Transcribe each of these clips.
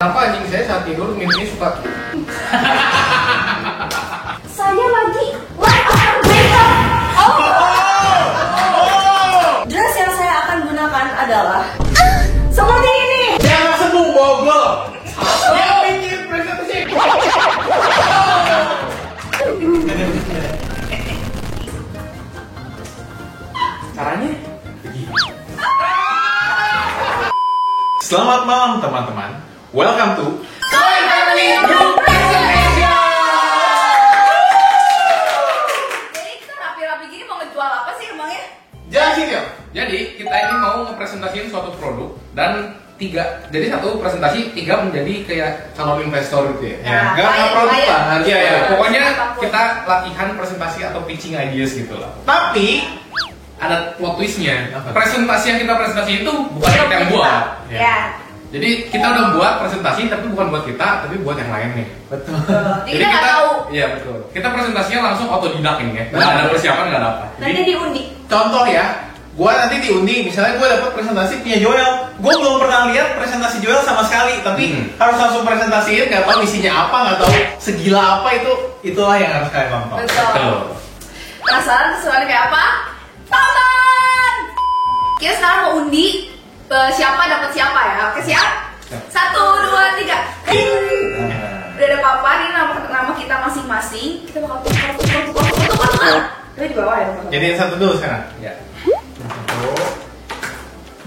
Kenapa anjing saya saat tidur mimpinya suka? Saya lagi makeup. Dress yang saya akan gunakan adalah seperti ini. Jangan sebut goblok. Yang bikin presentasi. Caranya begini. Selamat malam teman-teman. Welcome to Koi Family Group Presentation. Jadi kita rapi-rapi gini mau ngejual apa sih emangnya? Jadi kita ini mau ngepresentasiin suatu produk dan jadi satu presentasi tiga menjadi kayak calon investor gitu ya. Nah, Gak produk lah. Iya. Pokoknya Apapun. kita latihan presentasi atau pitching ideas gitu lah. Tapi ada plot twistnya. Presentasi yang kita presentasi itu bukan kita yang buat. Ya. Jadi kita udah buat presentasi tapi bukan buat kita, tapi buat yang lain nih. Betul. Jadi kita nggak tahu. Iya betul. Kita presentasinya langsung otodidak ini ya. Nggak ada persiapan, nggak ada apa. Nanti diundi. Contoh ya, gue nanti diundi, misalnya gue dapat presentasi punya Joel, gue belum pernah lihat presentasi Joel sama sekali, tapi harus langsung presentasiin, nggak tahu isinya apa, nggak tahu segila apa itulah yang harus kalian tonton. Betul. Penasaran keseruannya kayak apa? Tonton! Kita sekarang mau undi siapa dapat siapa ya? Oke siap? 1, 2, 3. Udah ada papan, ini nama kita masing-masing. Kita bakal tukar. Tapi di bawah ya. Jadi yang satu dulu sekarang. Ya.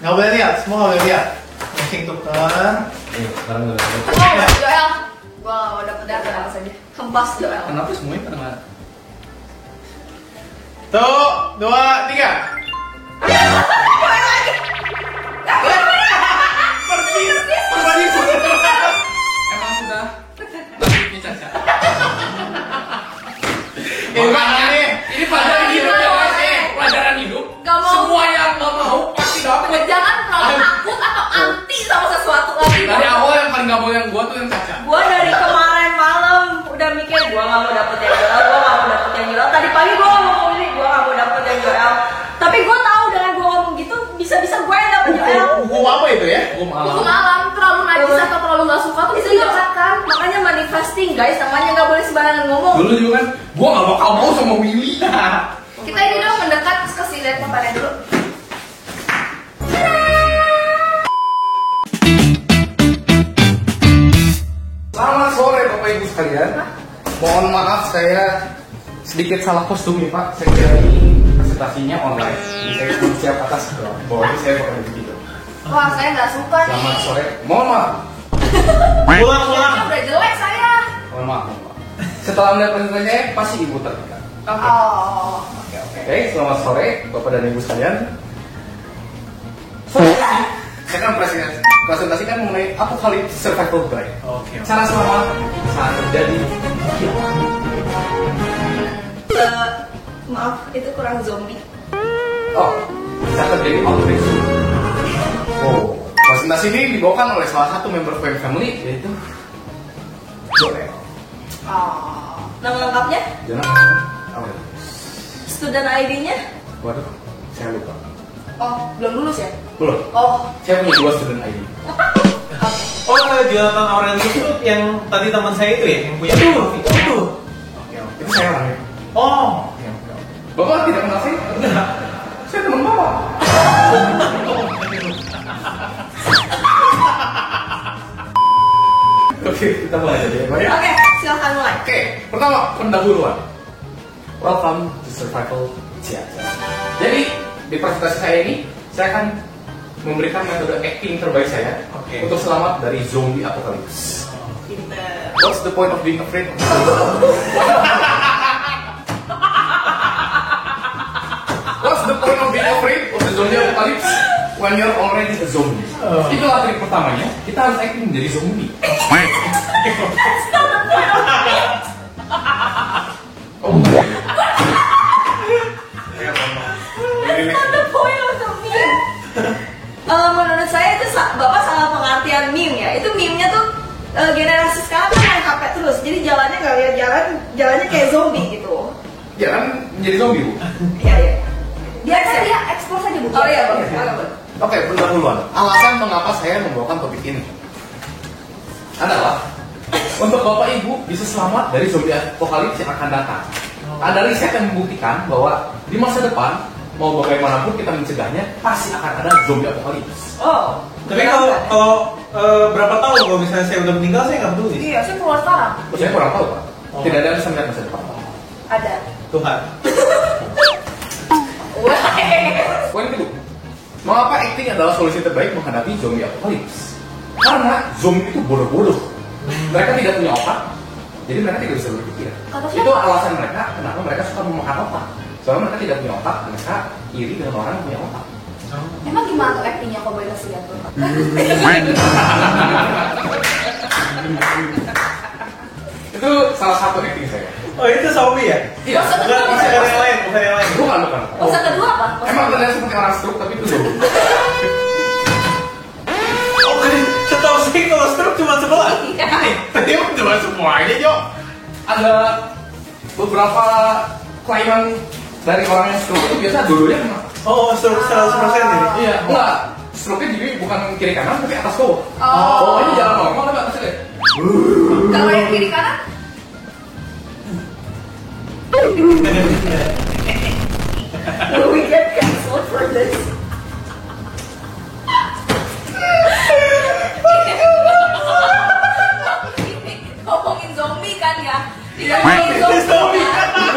Nggak boleh lihat, semua nggak boleh lihat. Masing tukar. Sekarang udah. Oh, Joel. Gua mau dapet data langsung aja. Hempas Joel. Kenapa semuanya pada nggak? Tuh, 2, 3. Persis. Emang sudah nasibnya Caca. Makanya ini pelajaran hidup ya guys. Pelajaran hidup. Gak mau. Semua yang nggak mau pasti dapat. Jangan terlalu takut atau anti sama sesuatu lagi. Dari awal yang paling nggak mau yang gua tuh yang Caca. Gua dari kemarin malam udah mikir gua nggak mau dapet yang Joel. Tadi pagi gua ngomong ini gua nggak mau dapet yang Joel. Tapi gua tahu dengan gua ngomong gitu bisa gua yang dapet Joel. Hukum apa itu ya? Gua Buku malam. malam terlalu najis atau terlalu nggak suka tuh bisa dikatakan. Makanya manifesting guys, namanya nggak boleh sembarangan ngomong. Dulu juga kan, gua nggak bakal mau sama Willy. Kita ini dong mendekat ke sini lihat papannya dulu. Selamat sore Bapak Ibu sekalian. Mohon maaf saya sedikit salah kostum nih Pak. Saya kira ini presentasinya online. Jadi saya belum siap atas ke bawahnya saya bakal begitu. Wah saya nggak suka nih. Selamat sore. Mohon maaf. Pulang. Ini udah jelek saya. Mohon maaf. Setelah melihat presentasinya pasti Ibu tertekan. Oh. Oke, selamat sore Bapak dan Ibu sekalian. Saya kan presentasikan mengenai Apocalypse Survival Guide. Oke. Cara selamat saat terjadi Maaf itu kurang zombie. Oh, saat terjadi outbreak zombie. Oh, presentasi ini dibawakan oleh salah satu member Koi Family yaitu Joel. Oh. Nama lengkapnya? Jangan apa itu? Student ID-nya? Waduh, saya lupa. Oh, belum lulus ya? Belum. Oh. Saya punya 2 student ID. Oh, kalau Jonathan Aurelius itu yang tadi teman saya itu ya, yang punya itu. Oke. Itu saya orangnya. Oh. Oke. Bapak tidak kenal saya? Enggak. Saya teman Bapak. Oke, kita mulai aja ya, Pak ya. Oke, silahkan mulai. Oke, pertama pendahuluan. Welcome to Survival Theater. Jadi di presentasi saya ini saya akan memberikan metode acting terbaik saya untuk selamat dari zombie apocalypse. Pinter. What's the point of being afraid? What's the point of being afraid of the zombie apocalypse when you're already a zombie? Itulah trik pertamanya. Kita harus acting menjadi zombie. That's not the point of it. Oh, bukan. That's not the point of the meme. Menurut saya itu Bapak salah pengertian meme ya. Itu meme-nya tuh generasi sekarang kan main HP terus. Jadi jalannya nggak lihat jalannya kayak zombie gitu. Jangan menjadi zombie, Bu. Iya. Dia ekspor saja Bu. Oh iya, Bang. Oke, pendahuluan. Alasan mengapa saya membawakan topik ini. untuk Bapak Ibu bisa selamat dari zombie apokalips yang akan datang. Ada riset yang membuktikan bahwa di masa depan mau bagaimanapun kita mencegahnya pasti akan ada zombie apokalips. Oh. Tapi kalau berapa tahun kalau misalnya saya udah meninggal saya nggak peduli. Iya, saya keluar sekarang. Saya kurang tahu Pak. Tidak ada yang bisa melihat masa depan. Ada. Tuhan. Wah. Poin kedua, mengapa acting adalah solusi terbaik menghadapi zombie apokalips? Karena zombie itu bodoh-bodoh. Mereka tidak punya otak, jadi mereka tidak bisa berpikir. Itu alasan mereka kenapa mereka suka memakan otak. Soalnya mereka tidak punya otak, mereka iri dengan orang yang punya otak. Emang gimana tuh actingnya kalau boleh kasih lihat tuh? Itu salah satu acting saya. Oh itu zombie ya? Iya. Bukan yang lain, bukan yang lain. Bukan. Pose kedua apa? Emang terlihat seperti orang stroke tapi itu zombie. Oke, setahu saya kalau stroke cuma sebelah. Tadi cuma semuanya Jo. Ada beberapa kelainan dari orang yang stroke itu biasa dulunya kena. Oh, stroke 100% ini? Iya, enggak. Stroke-nya jadi bukan kiri kanan tapi atas bawah. Oh. Ini jalan normal tapi atasnya kayak. Kalau yang kiri kanan? Will we get cancelled for this? Ngomongin zombie kan ya? Kita ngomongin zombie.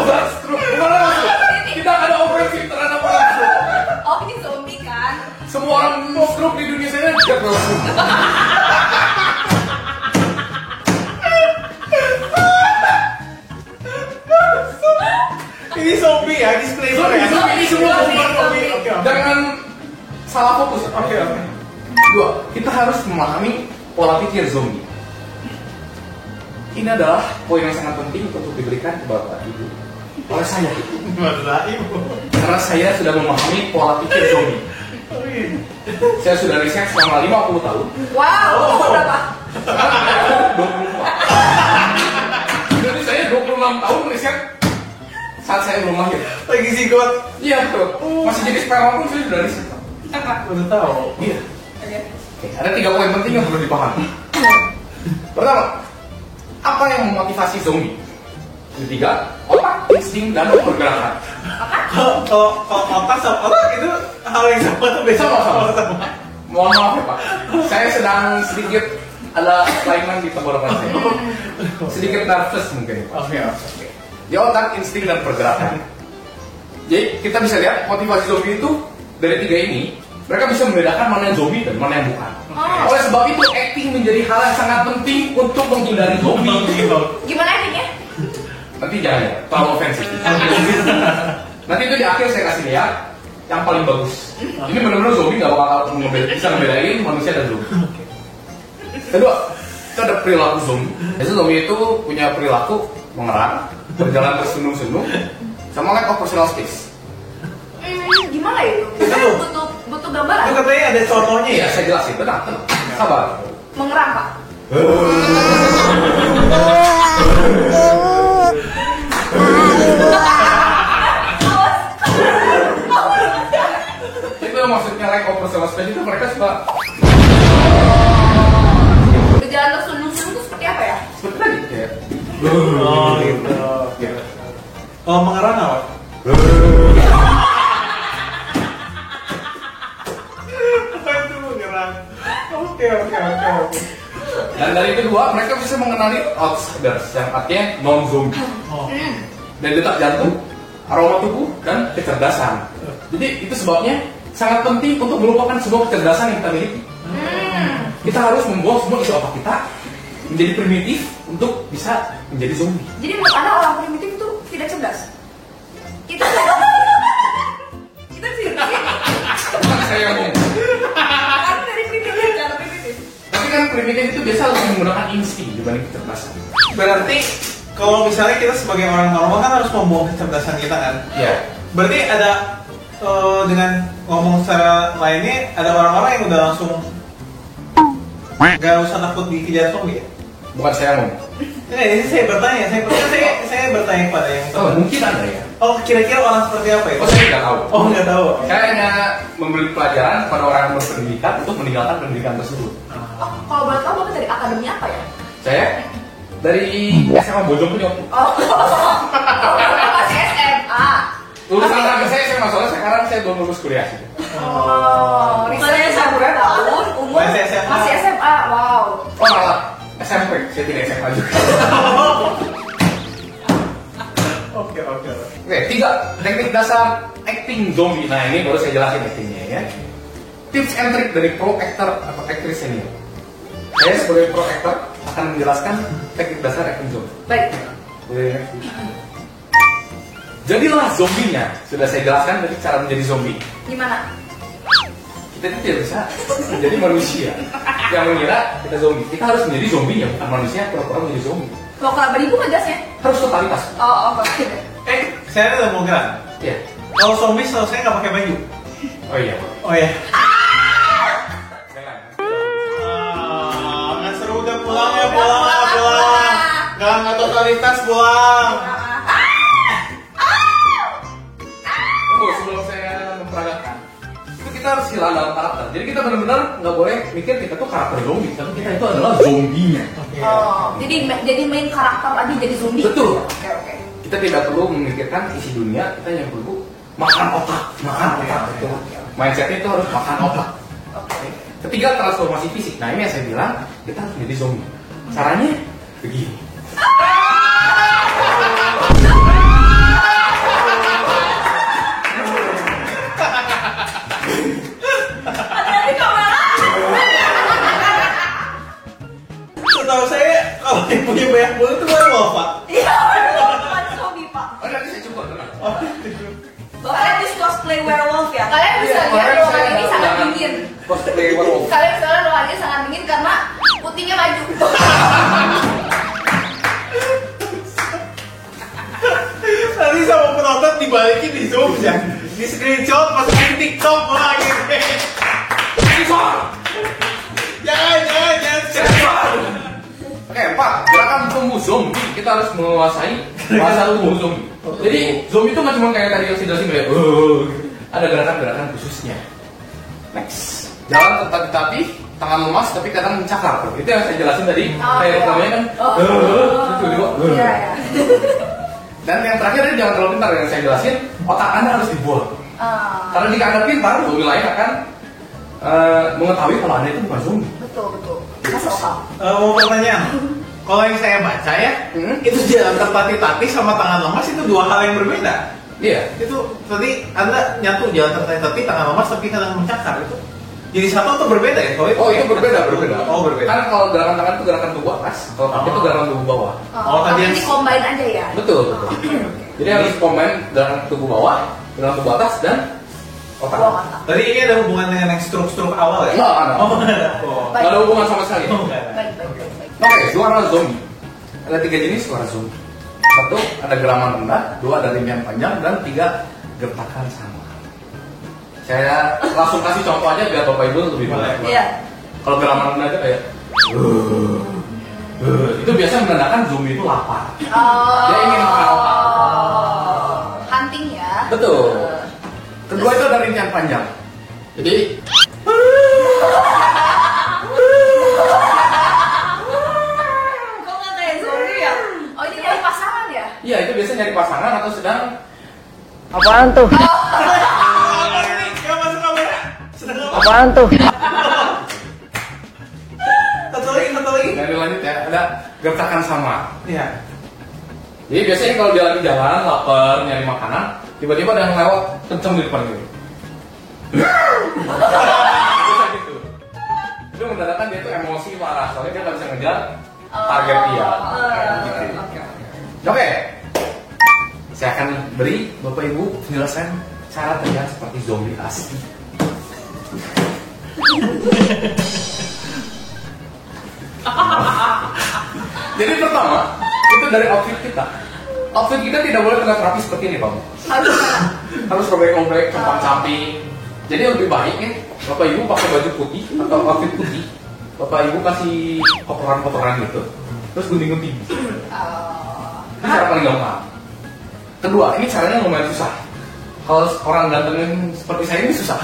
Bukan stroke, bukan orang stroke. Kita ada operasi terhadap orang stroke. Oh ini zombie kan? Semua orang stroke di dunia saya tidak langsung. Ini zombie ya, disclaimer ya? Ini semua Zombie. Oke. Jangan salah fokus. Oke. Dua, kita harus memahami pola pikir zombie. Ini adalah poin yang sangat penting untuk diberikan kepada Bapak Ibu oleh saya. Karena saya sudah memahami pola pikir zombie. Saya sudah riset selama 50 tahun. Wow, berapa? Sekarang 24. Jadi saya 26 tahun riset saat saya belum lahir. Lagi zigot. Iya betul. Masih jadi sperma pun saya sudah riset. Udah tahu. Iya. Oke, ada 3 poin penting yang perlu dipahami. Pertama, apa yang memotivasi zombie? Ketiga, otak, insting, dan pergerakan. Kalau otak sama otak itu hal yang sama atau beda? Sama. Mohon maaf ya Pak, saya sedang sedikit ada kelainan di tenggorokan saya. Sedikit nervous mungkin Pak. Oke. Di otak, insting, dan pergerakan. Jadi kita bisa lihat motivasi zombie itu dari 3 ini, mereka bisa membedakan mana yang zombie dan mana yang bukan. Oleh sebab itu, acting menjadi hal yang sangat penting untuk menghindari zombie. Gimana actingnya? Nanti jangan ya, terlalu ofensif. Nanti itu di akhir saya kasih lihat yang paling bagus. Ini benar-benar zombie nggak bakal bisa ngebedain manusia dan zombie. Kedua, itu ada perilaku zombie. Jadi zombie itu punya perilaku mengerang, berjalan tersenyum-senyum, sama lack of personal space. Gimana itu? Saya butuh gambaran. Itu katanya ada contohnya ya? Iya, saya jelasin. Tenang. Sabar. Mengerang Pak. Itu yang maksudnya lack of personal space itu mereka suka Berjalan tersenyum-senyum itu seperti apa ya? seperti tadi kayak Oh gitu. gitu. Oh mengerang apa? Aduh mengerang. Oke. Dan dari kedua mereka bisa mengenali outsiders yang artinya non zombie. Oh. Dan detak jantung, aroma tubuh, dan kecerdasan. Jadi itu sebabnya sangat penting untuk melupakan semua kecerdasan yang kita miliki. Kita harus membuang semua isi otak kita menjadi primitif untuk bisa menjadi zombie. Jadi menurut Anda orang primitif itu tidak cerdas? Kita sih. Bukan saya yang ngomong. Kan dari primitif, cara primitif. Tapi kan primitif itu biasa lebih menggunakan insting dibanding kecerdasan. Berarti kalau misalnya kita sebagai orang normal kan harus membuang kecerdasan kita kan? Iya. Berarti ada dengan ngomong secara lainnya ada orang-orang yang udah langsung gak usah takut dikejar zombie ya? Bukan saya ngomong. Ini saya bertanya, saya bertanya pada yang Oh, mungkin ada ya. Oh, kira-kira orang seperti apa ya? Oh, saya tidak tahu. Oh, nggak tahu. Saya hanya memberi pelajaran kepada orang yang berpendidikan untuk meninggalkan pendidikan tersebut. Oh, kalau boleh tahu Bapak dari akademi apa ya? Saya Dari SMA Bojong punya. Oh, masih SMA. Lulusan terakhir saya SMA, soalnya sekarang saya belum lulus kuliah sih. Oh, Rizal saya berapa tahun? Umur masih SMA. Wow. Oh malah SMP, saya tidak SMA juga. Oke. Oke, 3 teknik dasar acting zombie. Nah ini baru saya jelasin actingnya ya. Tips and trick dari pro actor atau aktris senior. Saya sebagai pro actor akan menjelaskan teknik dasar acting zombie. Baik. Boleh. Jadilah zombinya. Sudah saya jelaskan tadi cara menjadi zombie. Gimana? Kita itu tidak bisa menjadi manusia yang mengira kita zombie. Kita harus menjadi zombinya, bukan manusia pura-pura menjadi zombie. Mau kalau beribu ngegasnya? Harus totalitas. Oh, oke. Saya ada mau bilang. Iya. Kalau zombie saya nggak pakai baju. Oh iya. Oh ya. Jangan. Nggak seru udah pulang ya pulang. Nggak totalitas pulang. Tunggu sebelum saya memperagakan. Itu kita harus hilang dalam karakter. Jadi kita benar-benar nggak boleh mikir kita tuh karakter zombie, tapi kita itu adalah zombinya. Oh, jadi main karakter lagi jadi zombie. Betul. Oke. Kita tidak perlu memikirkan isi dunia, kita yang perlu makan otak. Itu. Mindsetnya itu harus makan otak. Oke. Ketiga, transformasi fisik. Nah ini yang saya bilang, kita harus menjadi zombie. Caranya begini. Hati-hati kamera. Setahu saya kalau yang punya banyak bulu itu werewolf Pak. Iya, bukan zombie, Pak. Oh nanti saya coba tenang. Bapak habis cosplay werewolf ya? Kalian bisa lihat ruangan ini sangat dingin. Cosplay werewolf. Kalian bisa lihat ruangan ini sangat dingin karena putihnya maju. Nanti sama penonton dibalikin di zoom ya. Di screenshot masukin TikTok lagi. Jangan. Oke, 4. Gerakan tumbuh zombie. Kita harus menguasai bahasa tumbuh zombie. Jadi zombie itu cuma kayak tadi yang saya jelasin kayak ada gerakan-gerakan khususnya. Next. Jalan tertatih-tatih, tangan lemas tapi kadang mencakar. Itu yang saya jelasin tadi. Kayak pertamanya kan Iya. Dan yang terakhir tadi jangan terlalu pintar yang saya jelasin, otak Anda harus dibuat. Karena jika Anda pintar, zombie lain akan mengetahui kalau Anda itu bukan zombie. Betul. Masuk akal. Mau pertanyaan. Kalau yang saya baca ya, itu jalan tertatih-tatih sama tangan lemas itu dua hal yang berbeda. Iya. Itu tadi Anda nyatu jalan tertatih-tatih tangan lemas tapi kadang mencakar itu. Jadi satu atau berbeda ya? Kalau Oh itu berbeda. Oh berbeda. Kan kalau gerakan tangan itu gerakan tubuh atas, kalau kaki itu gerakan tubuh bawah. Oh, tadi Tapi ini combine aja ya. Betul. Jadi harus combine gerakan tubuh bawah, gerakan tubuh atas dan otak. Tadi ini ada hubungan dengan yang stroke awal ya? Nggak ada. Oh, nggak ada. Nggak ada hubungan sama sekali. Baik. Oke, suara zombie. Ada 3 jenis suara zombie. 1 ada geraman rendah, 2 ada rintihan panjang, dan 3 gertakan sama. Saya langsung kasih contoh aja biar Bapak Ibu lebih mudah. Iya. Kalau geraman rendah aja kayak itu biasanya menandakan zombie itu lapar. Dia ingin makan otak. Hunting ya. Betul. Kedua itu ada rintihan panjang. Jadi Kok nggak kayak zombie ya? Oh ini nyari pasangan ya? iya itu biasanya nyari pasangan atau sedang Apaan tuh? Apa ini? Gak masuk kamera. Sedang apa? Apaan tuh? Satu lagi. Nah, lanjut ya, ada gertakan sama. Iya. Jadi biasanya kalau dia lagi jalan, lapar, nyari makanan, tiba-tiba ada yang lewat kenceng di depan gitu. Bisa gitu. Itu menandakan dia tuh emosi marah, soalnya dia nggak bisa ngejar target dia. Oke. Saya akan beri Bapak Ibu penjelasan cara terlihat seperti zombie asli. Jadi pertama, itu dari outfit kita. Outfit kita tidak boleh terlihat rapi seperti ini, Pak. Harus robek-robek, compang-camping. Jadi lebih baik nih, Bapak Ibu pakai baju putih atau outfit putih. Bapak Ibu kasih kotoran-kotoran gitu, terus gunting-gunting. Ini cara paling gampang. Kedua, ini caranya lumayan susah. Kalau orang ganteng seperti saya ini susah.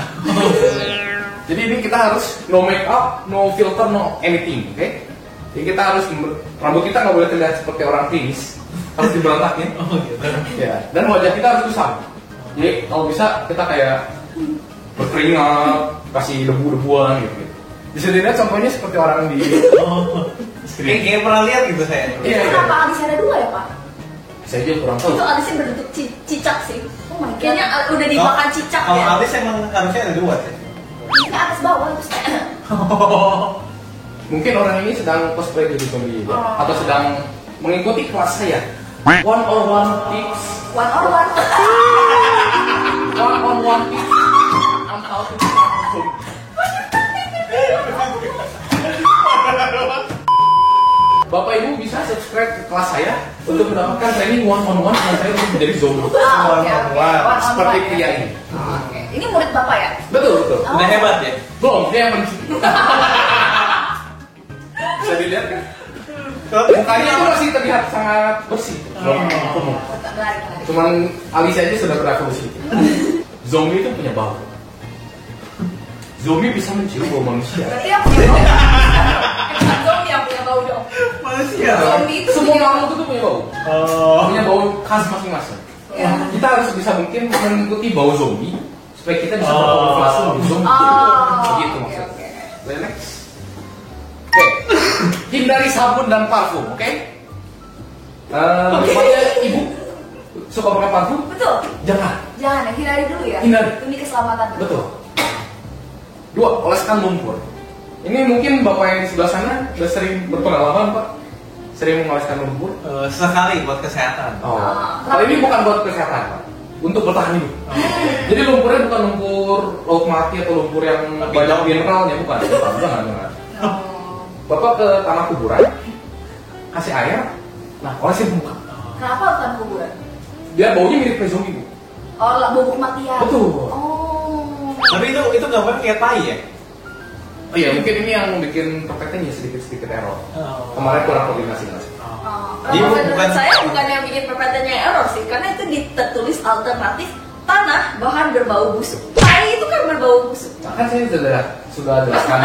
Jadi ini kita harus no make up, no filter, no anything, oke? Jadi kita harus rambut kita nggak boleh terlihat seperti orang klinis, harus diberantakin. Oh gitu. Ya, dan wajah kita harus kusam. Jadi kalau bisa kita kayak berkeringat, kasih debu-debuan gitu. Bisa dilihat contohnya seperti orang di Kayak pernah lihat gitu saya. Iya. Kenapa alisnya ada 2 ya Pak? Saya juga kurang tahu. Itu alisnya berbentuk cicak sih. Oh my god. Kayaknya udah dimakan cicak Kalau ya. alis emang harusnya ada 2 sih. Ini atas bawah terus kayak. Mungkin orang ini sedang cosplay jadi zombie ya? Atau sedang mengikuti kelas saya. One on one tips. One on one. One on one tips. On how to become zombie. Bapak Ibu bisa subscribe ke kelas saya untuk mendapatkan training one on one dengan saya untuk menjadi zombie. Seperti pria ini. Oke. Ini murid Bapak ya? Betul betul. Udah hebat ya. Belum, dia yang mencuri. Bisa dilihat kan? Mukanya itu masih terlihat sangat bersih. Menarik. Cuman alis aja sudah berevolusi. Zombie itu punya bau. Zombie bisa mencium bau manusia. Berarti yang punya bau. Zombie yang punya bau dong. Manusia. Zombie itu Semua punya makhluk itu punya bau. Punya bau khas masing-masing. Ya. Kita harus bisa mungkin mengikuti bau zombie supaya kita bisa berkamuflase menjadi zombie. Begitu Oke, maksudnya. oke. Next. Oke. Hindari sabun dan parfum, oke? Bagaimana Ibu suka pakai parfum? Betul. Jangan. Jangan ya, hindari dulu ya. Hindari. Demi keselamatan dulu. Betul. 2. Oleskan lumpur. Ini mungkin Bapak yang di sebelah sana sudah sering berpengalaman, Pak. Sering mengoleskan lumpur. Sekali buat kesehatan. Kalau ini bukan buat kesehatan, Pak. Untuk bertahan hidup. Jadi lumpurnya bukan lumpur laut mati atau lumpur yang banyak mineralnya, bukan. Jangan. Bapak ke tanah kuburan, kasih air, nah olesin muka. Kenapa bukan kuburan? Biar baunya mirip kayak zombie, Bu. Oh, lah bubuk kematian. Betul. Oh. Tapi itu gambar kayak tai ya? Oh iya, mungkin ini yang bikin prakteknya sedikit error. Kemarin kurang koordinasi Mas. Jadi Menurut saya bukan yang bikin PPT-nya error sih, karena itu tertulis alternatif tanah bahan berbau busuk. Tai itu kan berbau busuk. Nah, kan saya sudah jelaskan.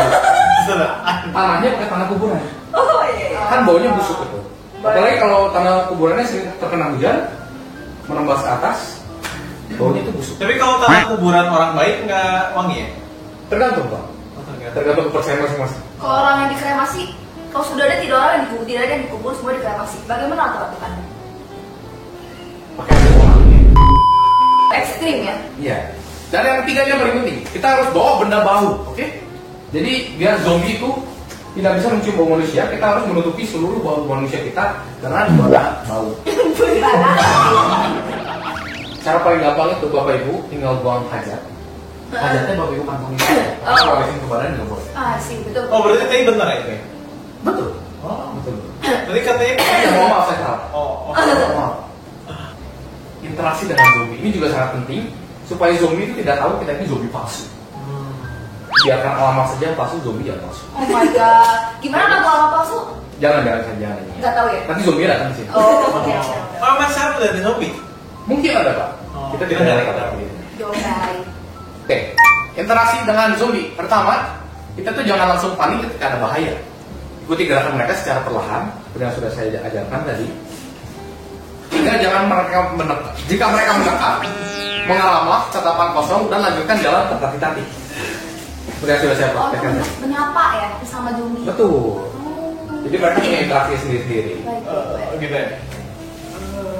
Tanahnya pakai tanah kuburan. Oh iya. Kan baunya busuk itu. Apalagi kalau tanah kuburannya sering terkena hujan, menembas ke atas, baunya itu busuk. Tapi kalau tanah kuburan orang baik nggak wangi ya? Tergantung, Pak. Tergantung kepercayaan masing-masing. Kalau orang yang dikremasi, kalau sudah ada 3 orang yang dikubur, tidak ada yang dikubur, semua dikremasi. Bagaimana alternatif? Pakai wangi. Ekstrim ya? Iya. Dan yang ketiganya paling penting, kita harus bawa benda bau, oke? Jadi biar zombie itu tidak bisa mencium bau manusia, kita harus menutupi seluruh bau manusia kita dengan bau. Cara paling gampang itu Bapak Ibu tinggal buang hajat. Hajatnya Bapak Ibu kantongin aja. Kalau olesin ke badan nggak boleh. Ah sih, betul. Oh berarti tadi benar ya itu ya? Betul. Betul. Tadi katanya Ya, mohon maaf saya salah. Oh. Mohon maaf. Interaksi dengan zombie ini juga sangat penting supaya zombie itu tidak tahu kita ini zombie palsu. Biarkan alamat saja palsu, zombie jangan palsu. Oh my god. Gimana kalau alamat palsu? Jangan. Nggak tahu ya? Nanti zombie datang di sini. Oh, oke. Oh mas sekarang udah ada zombie? Mungkin ada, Pak. Oh, Kita tidak ada kata. Dokai. Oke. Interaksi dengan zombie. Pertama, kita tuh jangan langsung panik ketika ada bahaya. Ikuti gerakan mereka secara perlahan, seperti yang sudah saya ajarkan tadi. Jangan mereka mendekat. Jika mereka mendekat, mengalah tatapan kosong dan lanjutkan jalan tertatih-tatih. Seperti yang sudah saya Oh, praktekkan tadi. menyapa ya sama zombie. Betul. Oh. Jadi mereka punya interaksi sendiri-sendiri. Baik. Gitu ya?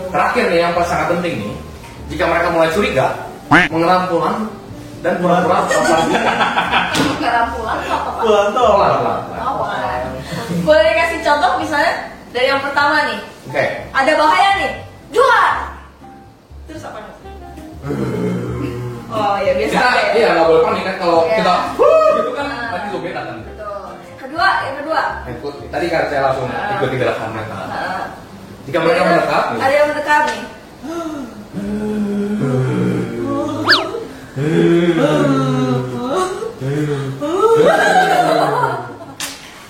Terakhir nih yang paling sangat penting nih, jika mereka mulai curiga, mengeram pulang dan pura-pura pelan-pelan. Garam pulang atau apa? Pak? Pulang tuh. Pelan-pelan. Oh, bukan. Boleh kasih contoh misalnya dari yang pertama nih. Oke. Ada bahaya nih. Jual. Terus apa nih? Oh ya biasa Kita, ya. iya nggak boleh panik kan kalau Iya. kita gitu kan nanti zombie datang. Betul. Yang kedua. Ikut. Tadi kan saya langsung ikuti gerakan mereka. Nah, Jika mereka mendekat, ada yang mendekat nih.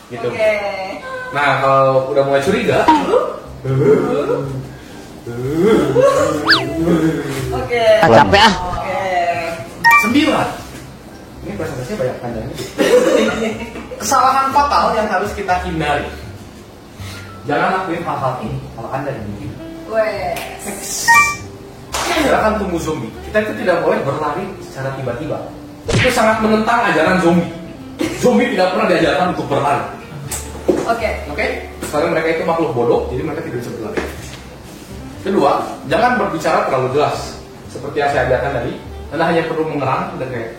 gitu. Oke. Nah kalau udah mulai curiga, Oke. Capek ah. Oke. 9. Ini presentasinya banyak panjangnya. Kesalahan fatal yang harus kita hindari jangan lakuin hal-hal ini kalau Anda ingin. Wes. Gerakan tunggu zombie. Kita itu tidak boleh berlari secara tiba-tiba. Itu sangat menentang ajaran zombie. Zombie tidak pernah diajarkan untuk berlari. Oke? Karena mereka itu makhluk bodoh, jadi mereka tidak bisa berlari. Kedua, jangan berbicara terlalu jelas. Seperti yang saya ajarkan tadi, Anda hanya perlu mengerang dan kayak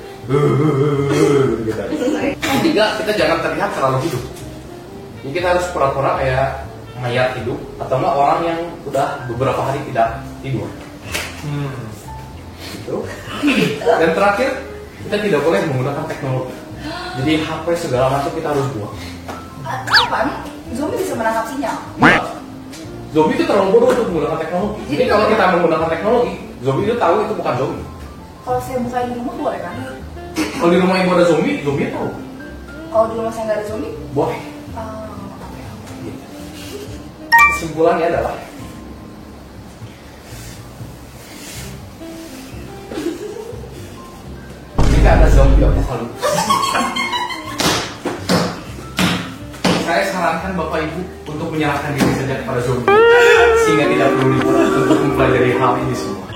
gitu. Ketiga, kita jangan terlihat terlalu hidup. Jadi kita harus pura-pura kayak mayat hidup atau enggak orang yang udah beberapa hari tidak tidur. Gitu. Dan terakhir, kita tidak boleh menggunakan teknologi. Jadi HP segala macam kita harus buang. Kapan zombie bisa menangkap sinyal? Zombie itu terlalu bodoh untuk menggunakan teknologi. Jadi kalau kita menggunakan teknologi, zombie itu tahu itu bukan zombie. Kalau saya buka di rumah boleh kan? Kalau di rumah ibu ada zombie, zombie tahu. Kalau di rumah saya nggak ada zombie? Boleh. Kesimpulannya adalah jika ada zombie apocalypse, saya sarankan Bapak Ibu untuk menyerahkan diri saja kepada zombie sehingga tidak perlu dibuat untuk mempelajari hal ini semua.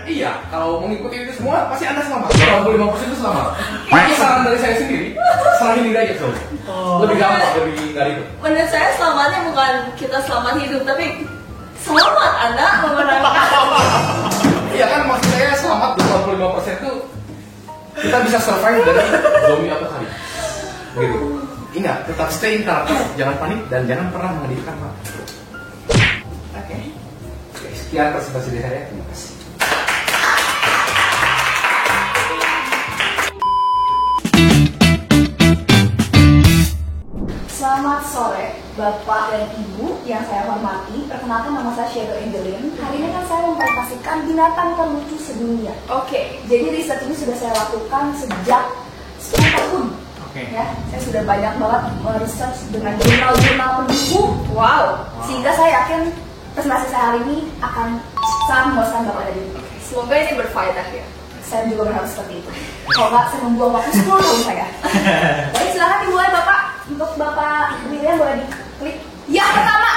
Iya, kalau mengikuti itu semua pasti Anda selamat. 85% itu selamat. Ini saran dari saya sendiri, serahin diri aja zombie. Lebih gampang, lebih nggak ribet. Menurut saya selamatnya bukan kita selamat hidup, tapi selamat Anda memenangkan. Iya kan, maksud saya selamat 85% itu kita bisa survive dari zombie apocalypse. Begitu. Ingat, tetap stay in karakter, jangan panik dan jangan pernah mengedihkan mata. Oke, sekian presentasi dari saya. Terima kasih. Selamat sore, Bapak dan Ibu yang saya hormati. Perkenalkan, nama saya Shadow Angelin. Hari ini kan saya mempresentasikan binatang terlucu sedunia. Jadi riset ini sudah saya lakukan sejak 10 tahun. Ya, saya sudah banyak banget research dengan jurnal-jurnal pendukung. Sehingga saya yakin presentasi saya hari ini akan sangat memuaskan Bapak dan Ibu. Semoga ini berfaedah ya. Saya juga berharap seperti itu. Kalau nggak, saya membuang waktu 10 tahun saya. Baik, silakan dimulai Bapak. Untuk Bapak William boleh diklik. Yang pertama,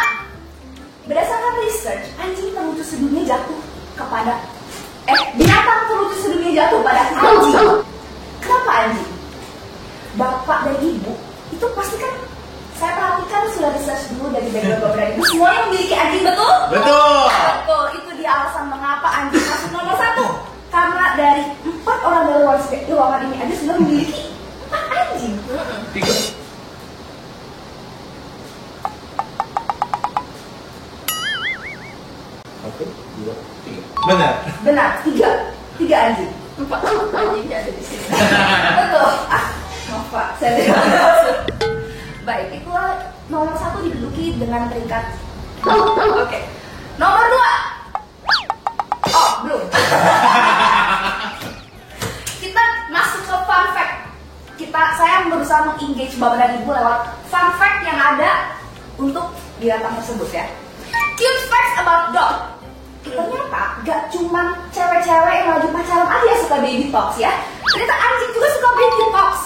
berdasarkan research, anjing terlucu sedunia jatuh kepada binatang terlucu sedunia jatuh pada anjing. Kenapa anjing? Bapak dan Ibu itu pasti kan saya perhatikan sudah research dulu dari background Bapak dan Ibu. Semuanya memiliki anjing, betul? Betul. Betul. Itu dia alasan mengapa anjing masuk nomor 1. Karena dari 4 orang dari ruangan ini aja sudah memiliki 4 anjing. 3. Oke, 2, 3. Benar. 3 anjing. 4 anjingnya ada di sini. Betul. Maaf Pak, saya tidak. Baik, itulah nomor 1 diduduki dengan peringkat. Oke. Nomor 2. Oh, belum. Kita masuk ke fun fact. Saya berusaha meng-engage Bapak dan Ibu lewat fun fact yang ada untuk binatang tersebut ya. Cute facts about dog. Ternyata gak cuma cewek-cewek yang lagi pacaran aja yang suka baby talks ya. Ternyata anjing juga suka baby talks.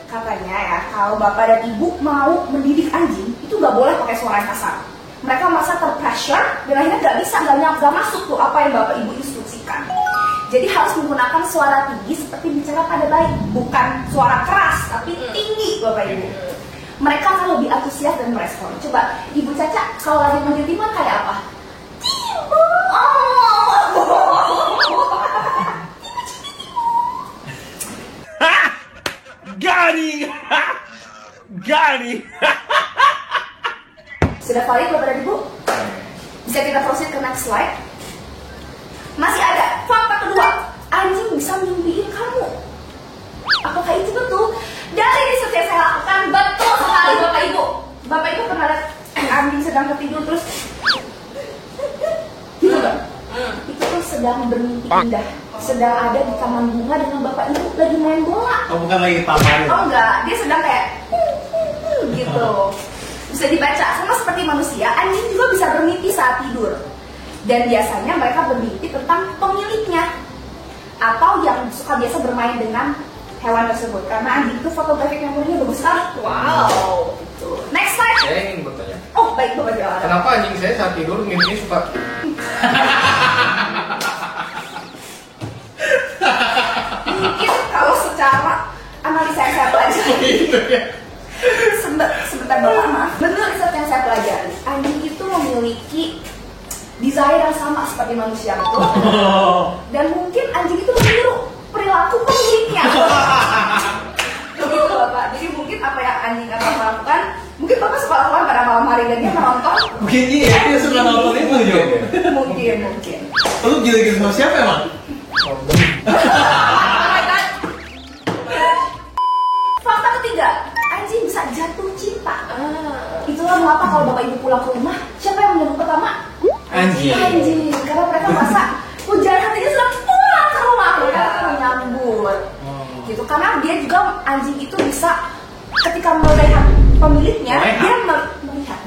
Katanya ya, kalau Bapak dan Ibu mau mendidik anjing, itu gak boleh pakai suara yang kasar. Mereka merasa terpressure dan akhirnya gak bisa, gak masuk tuh apa yang Bapak Ibu instruksikan. Jadi harus menggunakan suara tinggi seperti bicara pada bayi. Bukan suara keras, tapi tinggi Bapak Ibu. Mereka akan lebih antusias dan merespon. Coba Ibu Caca kalau lagi manggil Timon kayak apa? Gani. Sudah valid Bapak dan Ibu? Bisa kita proceed ke next slide. Masih ada fakta kedua, anjing bisa mimpiin kamu. Apakah itu betul? Dari riset yang saya lakukan, betul sekali Bapak Ibu. Bapak Ibu pernah lihat anjing sedang tertidur terus gitu kan? Itu tuh sedang bermimpi indah, sedang ada di taman bunga dengan Bapak Ibu lagi main bola. Oh, bukan lagi paparin. Oh enggak, dia sedang kayak gitu. Bisa dibaca, saya Sama seperti manusia, anjing juga bisa bermimpi saat tidur. Dan biasanya mereka bermimpi tentang pemiliknya atau yang suka biasa bermain dengan hewan tersebut. Karena anjing itu fotografi memorinya bagus sekali. Wow. Gitu. Next slide. Saya ingin bertanya. Oh baik Bapak Jawara. Kenapa anjing saya saat tidur mimpinya suka? Mungkin kalau secara analisa yang saya pelajari. Sebentar Bapak, maaf. Menurut riset yang saya pelajari, anjing itu memiliki desire yang sama seperti manusia, betul? Dan mungkin anjing itu meniru perilaku pemiliknya. Begitu Bapak. Jadi mungkin apa yang anjing akan melakukan, mungkin Bapak suka lakukan pada malam hari dan dia menonton. Mungkin iya, dia suka nonton itu juga. Mungkin. Lu gila-gila sama siapa emang? Fakta ketiga, anjing bisa jatuh cinta. Itulah mengapa kalau Bapak Ibu pulang ke rumah, siapa yang menyebut pertama? Anjing. Karena mereka merasa hujan hatinya sudah pulang ke rumah, mereka menyambut. Gitu, karena dia juga anjing itu bisa ketika melihat pemiliknya, dia melihat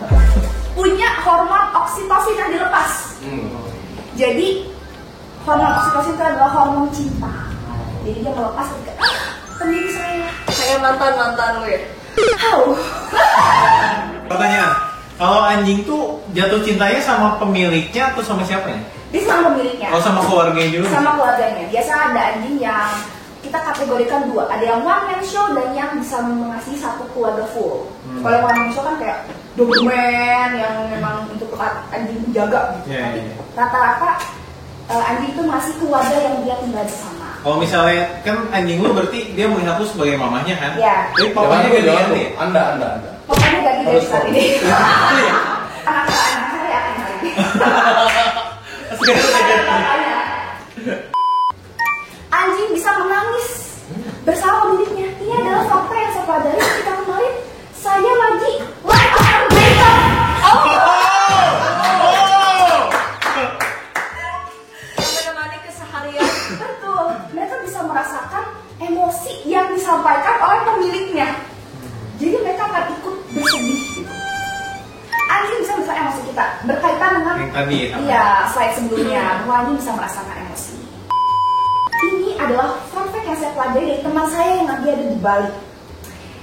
punya hormon oksitosin yang dilepas. Jadi hormon oksitosin itu adalah hormon cinta. Jadi dia melepas ketika pemilik saya. Kayak mantan lu ya. Pertanyaan, kalau anjing tuh jatuh cintanya sama pemiliknya atau sama siapanya? Dia sama pemiliknya. Oh, sama keluarganya juga? Sama keluarganya. Biasa ada anjing yang kita kategorikan dua. Ada yang one man show dan yang bisa mengasihi satu keluarga full. Kalau yang one man show kan kayak Doberman yang memang untuk anjing jaga gitu. Yeah, Tapi yeah. rata-rata anjing itu masih keluarga yang dia tinggal bersama. Kalau misalnya kan anjing lu berarti dia melihat lu sebagai mamahnya kan? Iya. Jadi papanya ganti-ganti. Anda. Pokoknya ganti dari saat ini. Iya. Anak saya yakin hal ini. Anjing bisa menangis bersama pemiliknya. Ini adalah fakta yang saya pelajari ketika kemarin saya lagi live after breakup. Menemani keseharian. Betul, mereka bisa merasakan emosi yang disampaikan oleh pemiliknya. Jadi mereka akan ikut bersedih gitu. Anjing bisa merasakan emosi kita berkaitan dengan Yang tadi ya? Iya, slide sebelumnya bahwa anjing bisa merasakan emosi. Ini adalah fun fact yang saya pelajari dari teman saya yang lagi ada di Bali.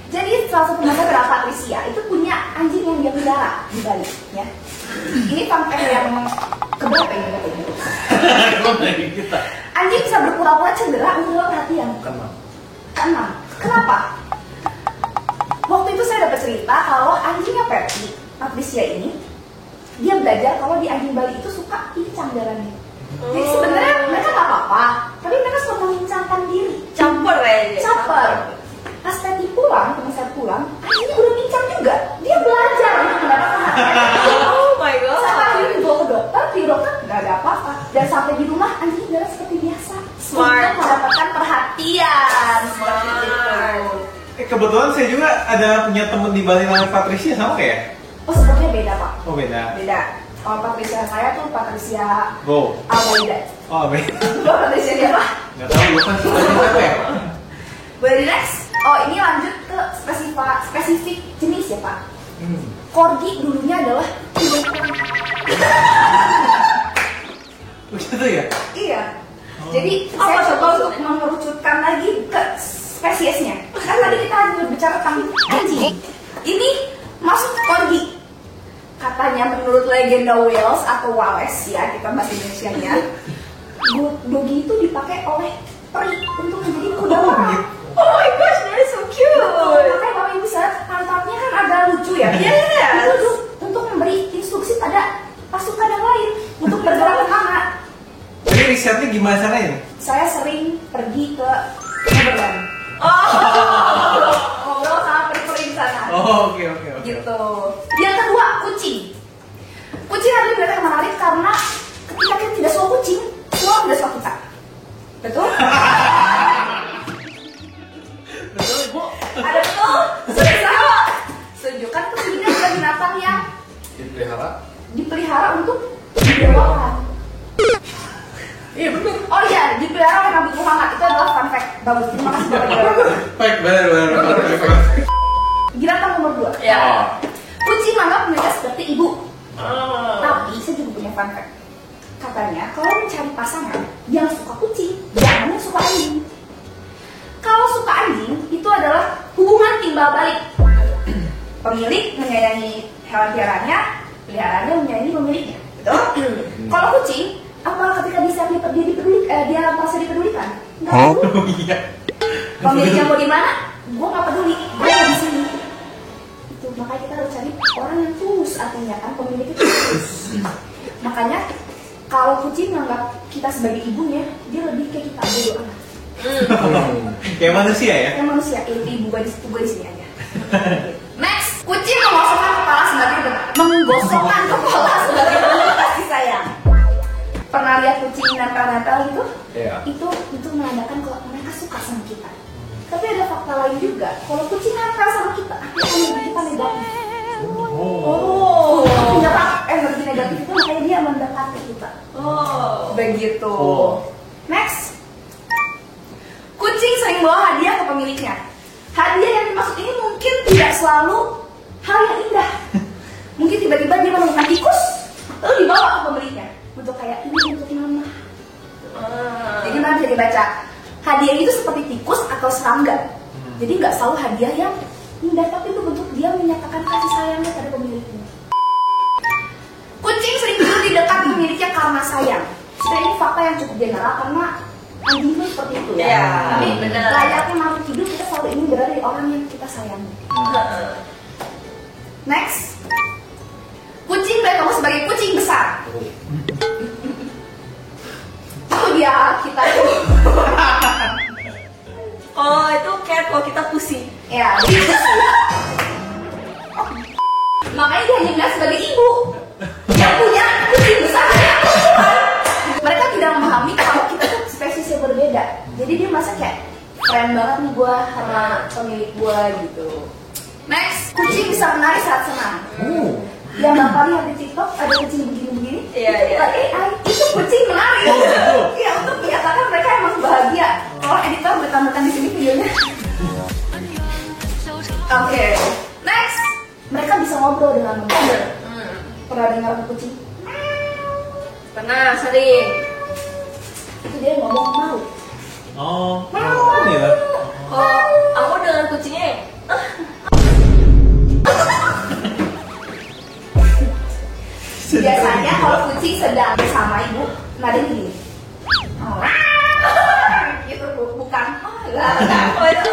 Jadi salah satu teman saya bernama Patricia itu punya anjing yang dia pelihara di Bali, ya. Ini fun fact yang keberapa ini katanya? Kita. Anjing bisa berpura-pura cedera untuk perhatian. Keenam. Kenapa? Waktu itu saya dapat cerita kalau anjingnya Percy, Patricia ini, dia belajar kalau di anjing Bali itu suka pincang darahnya. Jadi sebenarnya mereka nggak apa-apa, tapi mereka suka mengincangkan diri. Campur ya. Caper. Pas tadi pulang, teman saya pulang, anjingnya udah pincang juga. Dia belajar untuk mendapatkan perhatian. Oh my god. Sampai akhirnya dibawa ke dokter nggak ada apa-apa. Dan sampai di rumah anjing darah seperti biasa. Smart. Untuk mendapatkan perhatian. Seperti Smart. itu. Kebetulan saya juga ada punya temen di Bali namanya Patricia, sama kayak? Oh sepertinya beda Pak. Oh beda. Beda. Kalau Patricia saya tuh Patricia Go. Almeida. Oh beda. Lo Patricia dia apa? Nggak tahu gue kan suka apa ya? Boleh di next? Oh ini lanjut ke spesifik jenis ya Pak. Corgi dulunya adalah Begitu ya? iya. Jadi saya coba untuk mengerucutkan lagi ke spesiesnya. Kan tadi kita berbicara tentang anjing. Ini masuk corgi. Katanya menurut legenda Wales atau Wales ya, kita bahasa Indonesianya, dogi itu dipakai oleh peri untuk menjadi kuda perang. Oh my gosh, that is so cute. Makanya kalau ibu lihat pantatnya kan agak lucu ya. Yes. Itu untuk memberi instruksi pada pasukan yang lain untuk bergerak ke mana. Jadi risetnya gimana caranya? Saya sering pergi ke Neverland. Ngobrol sama peri-peri di sana. Oh oke. Gitu. Yang kedua, kucing. Kucing adalah binatang yang menarik karena ketika kita tidak suka kucing, semua tidak suka kita. Betul? Betul ibu. Ada betul? Setuju? Setuju. Kan kucing adalah binatang yang dipelihara untuk didewakan. Iya betul. Oh iya, dipelihara oleh Nabi Muhammad. Itu adalah fun fact. Bagus. Terima kasih banyak. Baik benar. Binatang nomor 2. Ya. Kucing Kucing menganggap mereka seperti ibu. Tapi saya juga punya fun fact. Katanya kalau mencari pasangan yang suka kucing, jangan yang suka anjing. Kalau suka anjing itu adalah hubungan timbal balik. Pemilik menyayangi hewan peliharaannya, peliharaannya menyayangi pemiliknya. Betul? Kalau kucing, apa ketika dia merasa dipedulikan? Nggak peduli. Iya. Pemiliknya mau di mana? Gue nggak peduli. Gue mau di sini. Itu makanya kita harus cari orang yang tulus, artinya kan pemilik itu tulus. Makanya kalau kucing menganggap kita sebagai ibunya, dia lebih kayak kita bodo amat. Kayak manusia ya? Kayak manusia, ibu gue di sini aja. Next, kucing menggosokkan kepala sebagai bentuk kasih sayang. Pernah lihat kucing nempel-nempel gitu? Iya. Itu menandakan kalau mereka suka sama kita. Tapi ada fakta lain juga, kalau kucing nempel sama kita, artinya kita negatif. Energi negatif itu makanya dia mendekati kita. Begitu. Next, kucing sering bawa hadiah ke pemiliknya. Hadiah yang dimaksud ini mungkin tidak selalu hal yang indah. Mungkin tiba-tiba dia menemukan tikus, lalu dibawa ke pemiliknya untuk kayak ini untuk mama. Jadi nanti bisa dibaca. Hadiah itu seperti tikus atau serangga. Jadi nggak selalu hadiah yang indah, tapi itu bentuk dia menyatakan kasih sayangnya pada pemiliknya. Kucing sering tidur di dekat pemiliknya karena sayang. Sebenarnya ini fakta yang cukup general karena anjing itu seperti itu ya. Iya, Tapi benar. layaknya makhluk hidup kita selalu ingin berada di orang yang kita sayangi. Next, kucing melihat kamu sebagai kucing besar. Itu dia kita itu. Oh, itu kayak kalau kita pusing. Ya, jadi pusing. Makanya dia hanya melihat sebagai ibu yang punya kucing besar. Mereka tidak memahami kalau kita tuh spesiesnya berbeda. Jadi dia merasa kayak keren banget nih gue sama pemilik gue gitu. Next, kucing bisa menari saat senang. Yang Bapak lihat di TikTok ada kucing begini-begini. Iya. AI itu kucing menari. Iya, untuk menyatakan mereka emang bahagia. Kalau editor bertambahkan di sini videonya. Oke. Next, mereka bisa ngobrol dengan manusia. Pernah dengar kucing? Pernah, sering. Itu dia ngomong mau. Mau ya? Oh, aku dengan kucingnya. Biasanya kalau kucing sedang bersama ibu, nadanya gini. Gitu bukan. Oh, itu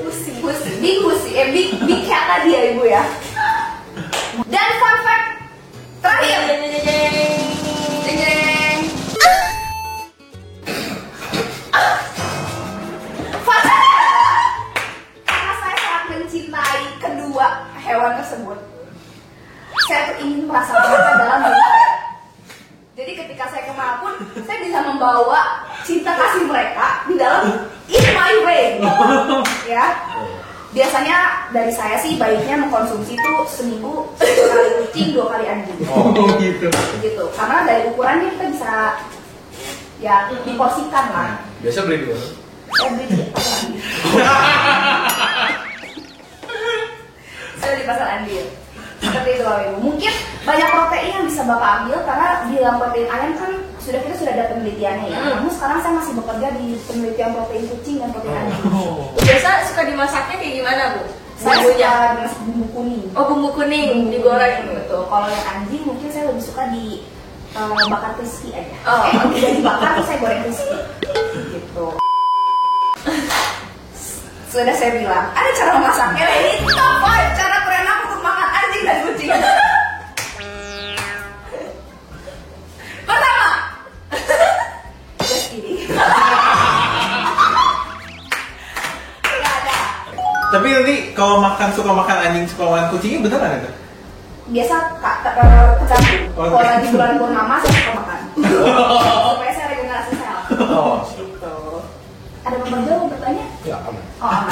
pusing. Big cat tadi ya ibu ya. Dan fun fact terakhir. Jeng. Fun fact. Karena saya sangat mencintai kedua hewan tersebut, saya tuh ingin merasakan mereka dalam hidup saya. Jadi ketika saya kemanapun, saya bisa membawa cinta kasih mereka di dalam in my way. Ya. Biasanya dari saya sih baiknya mengkonsumsi itu seminggu 1 kali kucing, 2 kali anjing. Gitu. Karena dari ukurannya kita bisa ya diporsikan lah. Biasa beli dua. Saya beli di pasar Andir. Saya di pasar Andir. Seperti itu Bapak Ibu. Mungkin banyak protein yang bisa Bapak ambil karena di dalam protein ayam kan kita sudah ada penelitiannya ya. Namun sekarang saya masih bekerja di penelitian protein kucing dan protein anjing. Biasa suka dimasaknya kayak gimana, Bu? Saya Bumbunya? suka dimasak bumbu kuning. Oh, bumbu kuning digoreng. Betul. Kalau yang anjing mungkin saya lebih suka di bakar crispy aja. Oh. Udah dibakar terus saya goreng crispy. Gitu. Sudah saya bilang, ada cara memasaknya. Ini top 5 cara terenak untuk makan anjing dan kucing. Pertama, just kidding. Nggak ada. Tapi nanti kalau suka makan anjing, suka makan kucingnya beneran ada? Biasa tergantung. Oh, Kalau lagi bulan purnama saya suka makan. Supaya saya regenerasi sel. Gitu. Ada pembantu mau bertanya? Ya, aman. Oh, aman.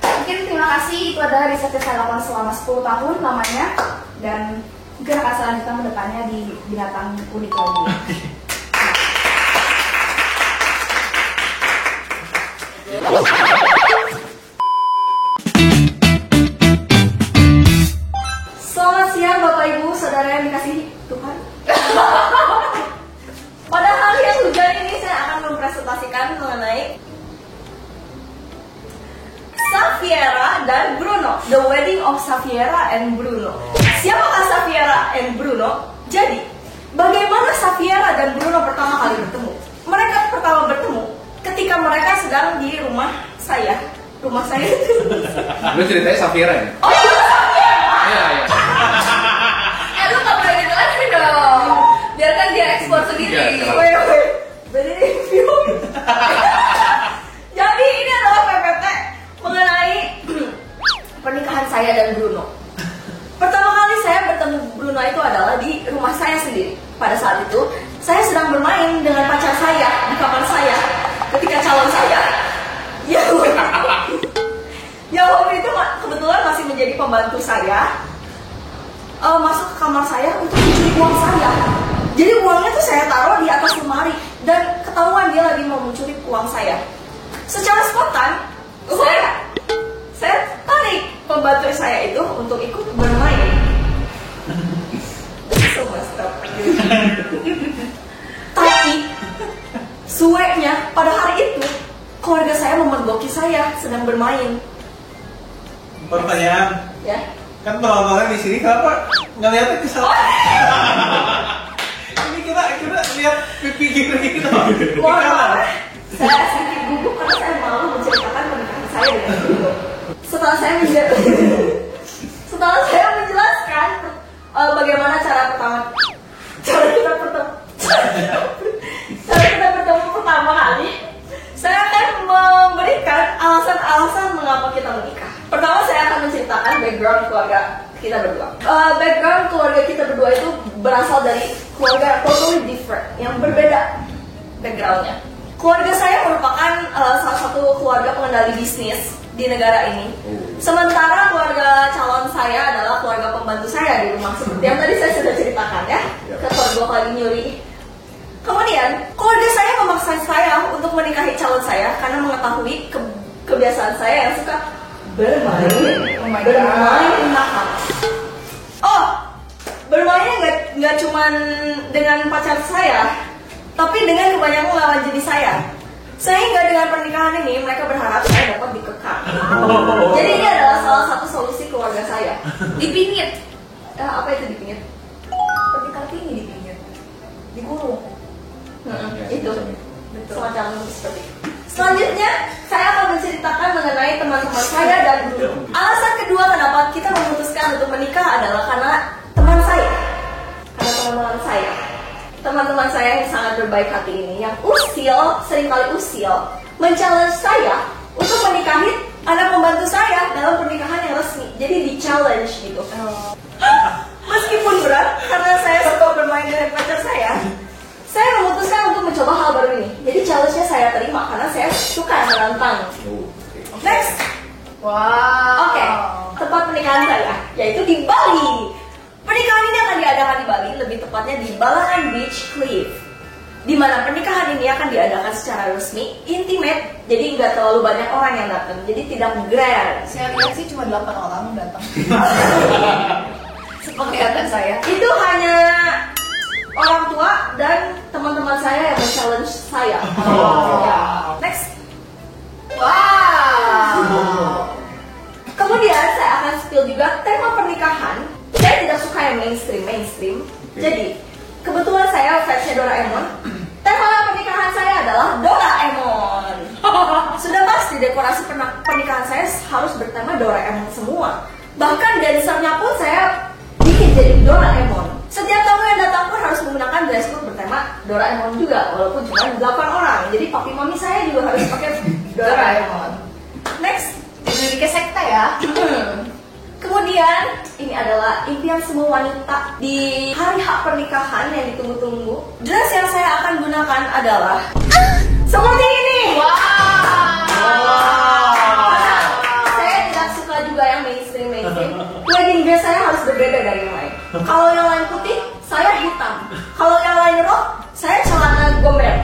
Mungkin terima kasih, itu adalah riset yang saya lakukan selama 10 tahun lamanya. Dan mungkin akan selanjutnya mendepannya di binatang unik lainnya. Selamat and Bruno. Siapakah Safiera and Bruno? Jadi, bagaimana Safiera dan Bruno pertama kali bertemu? Mereka pertama bertemu ketika mereka sedang di rumah saya. Rumah saya itu. Lu ceritanya Safiera ya? Oh, Iya, iya. Lu gak boleh dijelasin dong. Biarkan dia ekspor sendiri. Iya, wait. Jadi review. Jadi ini adalah PPT mengenai pernikahan saya dan Bruno. Pertama kali saya bertemu Bruno itu adalah di rumah saya sendiri. Pada saat itu, saya sedang bermain dengan pacar saya di kamar saya. Ketika calon saya, yang waktu itu kebetulan masih menjadi pembantu saya, masuk ke kamar saya untuk mencuri uang saya. Jadi uangnya tuh saya taruh di atas lemari dan ketahuan dia lagi mau mencuri uang saya. Secara spontan, saya tarik pembantu saya itu untuk ikut bermain. So messed up. Tapi sueknya pada hari itu keluarga saya memergoki saya sedang bermain. Pertanyaan, Ya. kan teman-teman di sini kenapa ngeliatnya ke sana? Ini kita lihat pipi kiri gitu. Mohon maaf, saya sedikit gugup karena saya malu menceritakan pernikahan saya dengan Bruno. Setelah saya menjelaskan bagaimana cara kita bertemu pertama kali, saya akan memberikan alasan-alasan mengapa kita menikah. Pertama saya akan menceritakan background keluarga kita berdua. Background keluarga kita berdua itu berasal dari keluarga totally different, yang berbeda backgroundnya. Keluarga saya merupakan salah satu keluarga pengendali bisnis di negara ini. Sementara keluarga calon saya adalah keluarga pembantu saya di rumah, seperti yang tadi saya sudah ceritakan ya. Keluarga kali nyuri. Kemudian keluarga saya memaksa saya untuk menikahi calon saya karena mengetahui kebiasaan saya yang suka bermain nakal. Oh, bermainnya nggak cuman dengan pacar saya, tapi dengan kebanyakan lawan jenis saya. Sehingga dengan pernikahan ini mereka berharap saya dapat dikekang. Jadi ini adalah salah satu solusi keluarga saya. Dipingit. Apa itu dipingit? Seperti Kartini dipingit, digulung. Itu semacam seperti itu. Selanjutnya saya akan menceritakan mengenai teman-teman saya dan Bruno. Alasan kedua kenapa kita memutuskan untuk menikah adalah karena teman saya. Teman-teman saya yang sangat berbaik hati ini, yang seringkali usil, men-challenge saya untuk menikahi anak pembantu saya dalam pernikahan yang resmi. Jadi di-challenge gitu. Meskipun berat, karena saya suka bermain dengan pacar saya memutuskan untuk mencoba hal baru ini. Jadi challenge-nya saya terima karena saya suka menantang. Next. Wow. Oke, tempat pernikahan saya yaitu di Bali. Pernikahan ini akan diadakan di Bali, lebih tepatnya di Balangan Beach Cliff, di mana pernikahan ini akan diadakan secara resmi, intimate, jadi nggak terlalu banyak orang yang datang, jadi tidak grand. Saya lihat sih cuma 8 orang datang. Sepenglihatan saya. Itu hanya orang tua dan teman-teman saya yang men-challenge saya. Ya. Next. Wow. Kemudian saya akan spill juga tema pernikahan. Saya tidak suka yang mainstream. Jadi kebetulan saya fansnya Doraemon. Tema pernikahan saya adalah Doraemon. Sudah pasti dekorasi pernikahan saya harus bertema Doraemon semua. Bahkan dancernya pun saya bikin jadi Doraemon. Setiap tamu yang datang pun harus menggunakan dress code bertema Doraemon juga, walaupun cuma 8 orang. Jadi papi mami saya juga harus pakai Doraemon. Next. Jadi ke sekte ya. Kemudian ini adalah impian semua wanita di hari hak pernikahan yang ditunggu-tunggu. Dress yang saya akan gunakan adalah seperti ini. Saya tidak suka juga yang mainstream. Wedding dress saya harus berbeda dari yang lain. Kalau yang lain putih, saya hitam. Kalau yang lain rok, saya celana gombel.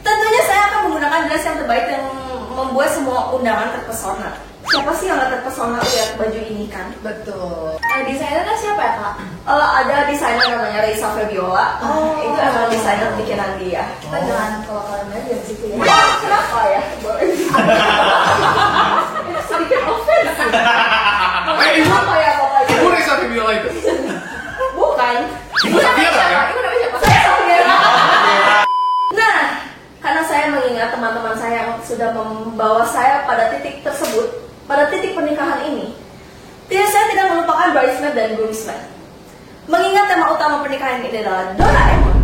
Tentunya saya akan menggunakan dress yang terbaik yang membuat semua undangan terpesona. Siapa sih yang gak terpesona lihat baju ini kan? Betul. Desainernya siapa ya kak? Ada desainer namanya Reisa Febiola. Itu emang desainer bikinan dia. Kita jangan kalau kalian lihat dari situ ya. Kenapa ya? Boleh. Itu sedikit offensive. Ibu. Apa ya Bapak Ibu? Ibu Reza Febiola itu. Bukan. Ibu Safiera ya? Ibu namanya siapa? Saya Safiera. Nah, karena saya mengingat teman-teman saya yang sudah membawa saya pada titik tersebut, pada titik pernikahan ini, saya tidak melupakan bridesmaid dan groomsmaid. Mengingat tema utama pernikahan ini adalah Doraemon,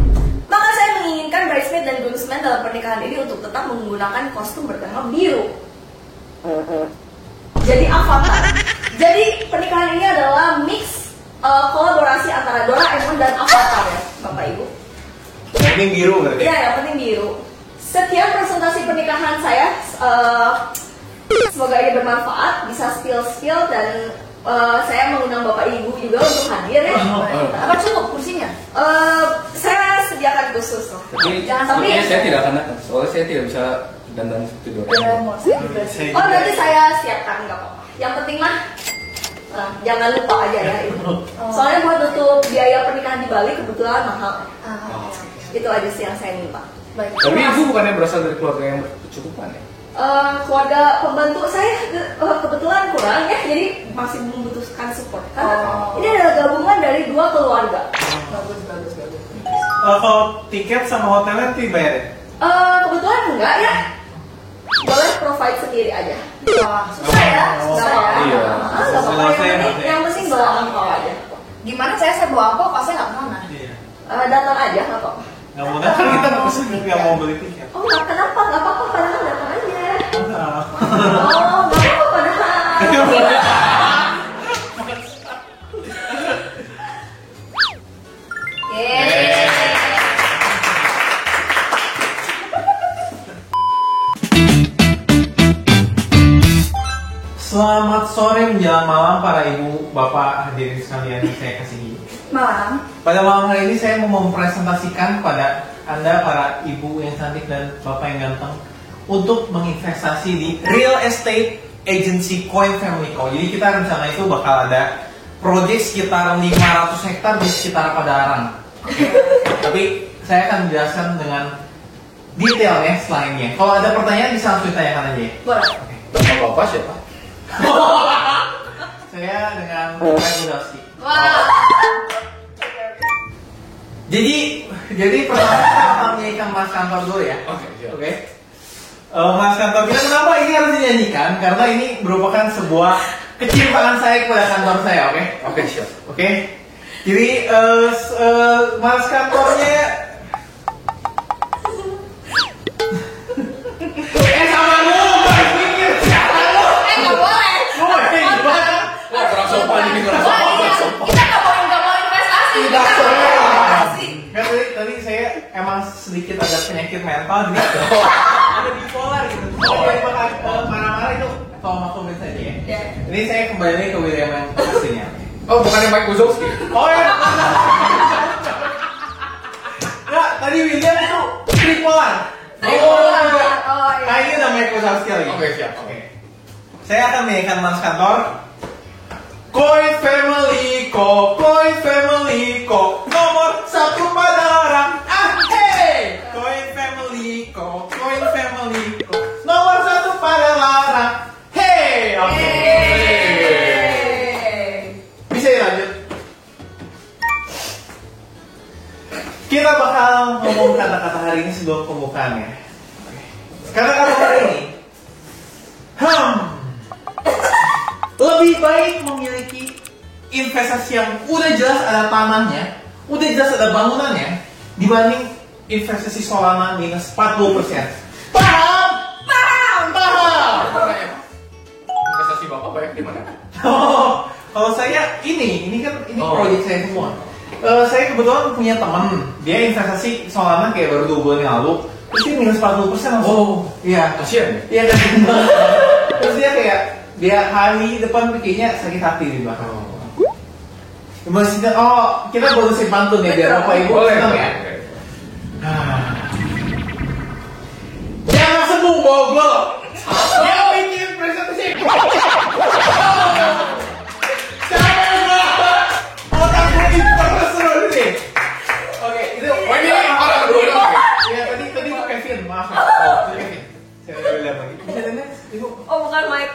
maka saya menginginkan bridesmaid dan groomsmaid dalam pernikahan ini untuk tetap menggunakan kostum bertema biru. Jadi avatar. Jadi pernikahan ini adalah mix kolaborasi antara Doraemon dan Avatar ya, Bapak Ibu. Yang penting biru berarti. Iya, yang penting biru. Setiap presentasi pernikahan saya, semoga ini bermanfaat, bisa spill dan saya mengundang Bapak Ibu juga untuk hadir ya. Apa cukup kursinya? Saya sediakan khusus loh. Jangan sampai. Sepertinya saya tidak akan datang, soalnya saya tidak bisa dandan seperti Doraemon. Oh, nanti saya siapkan nggak apa-apa. Yang penting mah jangan lupa aja ya itu. Soalnya buat tutup biaya pernikahan di Bali kebetulan mahal. Itu aja sih yang saya minta. Baik. Tapi ibu bukannya berasal dari keluarga yang berkecukupan ya? Keluarga pembantu saya kebetulan kurang ya, jadi masih membutuhkan support. Karena ini adalah gabungan dari dua keluarga. Bagus. Kalau tiket sama hotelnya dibayarin? Kebetulan enggak ya. Boleh provide sendiri aja. Wah, Susah ya, susah ya. Iya. Nggak apa-apa, yang penting bawa angpau aja. gimana saya bawa angpau, pas saya nggak kemana. Iya. Datang aja nggak apa-apa. Nggak mau datang, kita nggak pesen, nggak mau beli tiket. Oh nggak kenapa, nggak apa-apa, padahal datang aja. Nah. Oh nggak apa-apa padahal. Yeay. Selamat sore menjelang malam para ibu, bapak, hadirin sekalian yang saya kasihi. Malam. Pada malam hari ini saya mau mempresentasikan pada Anda para ibu yang cantik dan bapak yang ganteng untuk menginvestasi di real estate agency Coin Family Co. Jadi kita rencana itu bakal ada proyek sekitar 500 hektar di sekitar Padalarang. Tapi saya akan menjelaskan dengan detailnya setelah ini. Kalau ada pertanyaan bisa langsung ditanyakan aja. Boleh. Bapak siapa? Saya dengan Pak Budowski. Wah. Jadi pertama kita akan menyanyikan Mas Kantor dulu ya. Oke, siap. Oke. Mas Kantor kita kenapa ini harus dinyanyikan? Karena ini merupakan sebuah kecintaan saya kepada kantor saya, oke? Oke, siap. Oke. Jadi Mas Kantornya sama lu, Mas pikir siapa lu? Nggak boleh. Wah, kurang sopan ini, kurang sopan. Kita nggak mau investasi. Tidak Kita mau investasi. Kan tadi saya emang sedikit ada penyakit mental gitu. Ada bipolar gitu. Kalau marah-marah itu tolong maklum saja ya. Ya. Ini saya kembali lagi ke William yang aslinya. Oh, bukannya Mike Wazowski? Oh ya. Enggak, tadi William itu tripolar. Tripolar. Enggak. Oh, iya. Nah, ini udah Mike Wazowski lagi. Oke, siap. Oke. Saya akan menyanyikan Mas Kantor. Coin Family Co, Coin Family Co, nomor 1 Padalarang. Hey! Coin Family Co, Coin Family Co, nomor 1 Padalarang. Hey! Oke. Bisa dilanjut. Kita bakal ngomong kata-kata hari ini sebelum pembukaannya. Kata-kata hari ini. Lebih baik memiliki investasi yang udah jelas ada tanahnya, udah jelas ada bangunannya, dibanding investasi Solana minus 40%. Paham? Investasi Bapak banyak di mana? Oh, kalau saya ini kan proyek saya semua. Saya kebetulan punya teman, dia investasi Solana kayak baru 2 bulan yang lalu, terus dia minus 40% langsung. Oh, iya. kasihan ya? Iya kan. Terus dia hari depan kayaknya sakit hati di belakang. Maksudnya, kita bonusin pantun ya biar Bapak Ibu senang ya. Jangan sembung bogol. Yang bikin presentasi. Capek banget. Otak gue diperes ini. Oke, itu. Oh, ini orang kedua dong. Ya tadi itu Kevin, maaf ya. Itu Kevin. Saya udah bilang lagi. Bisa next, Ibu. Oh bukan Mike.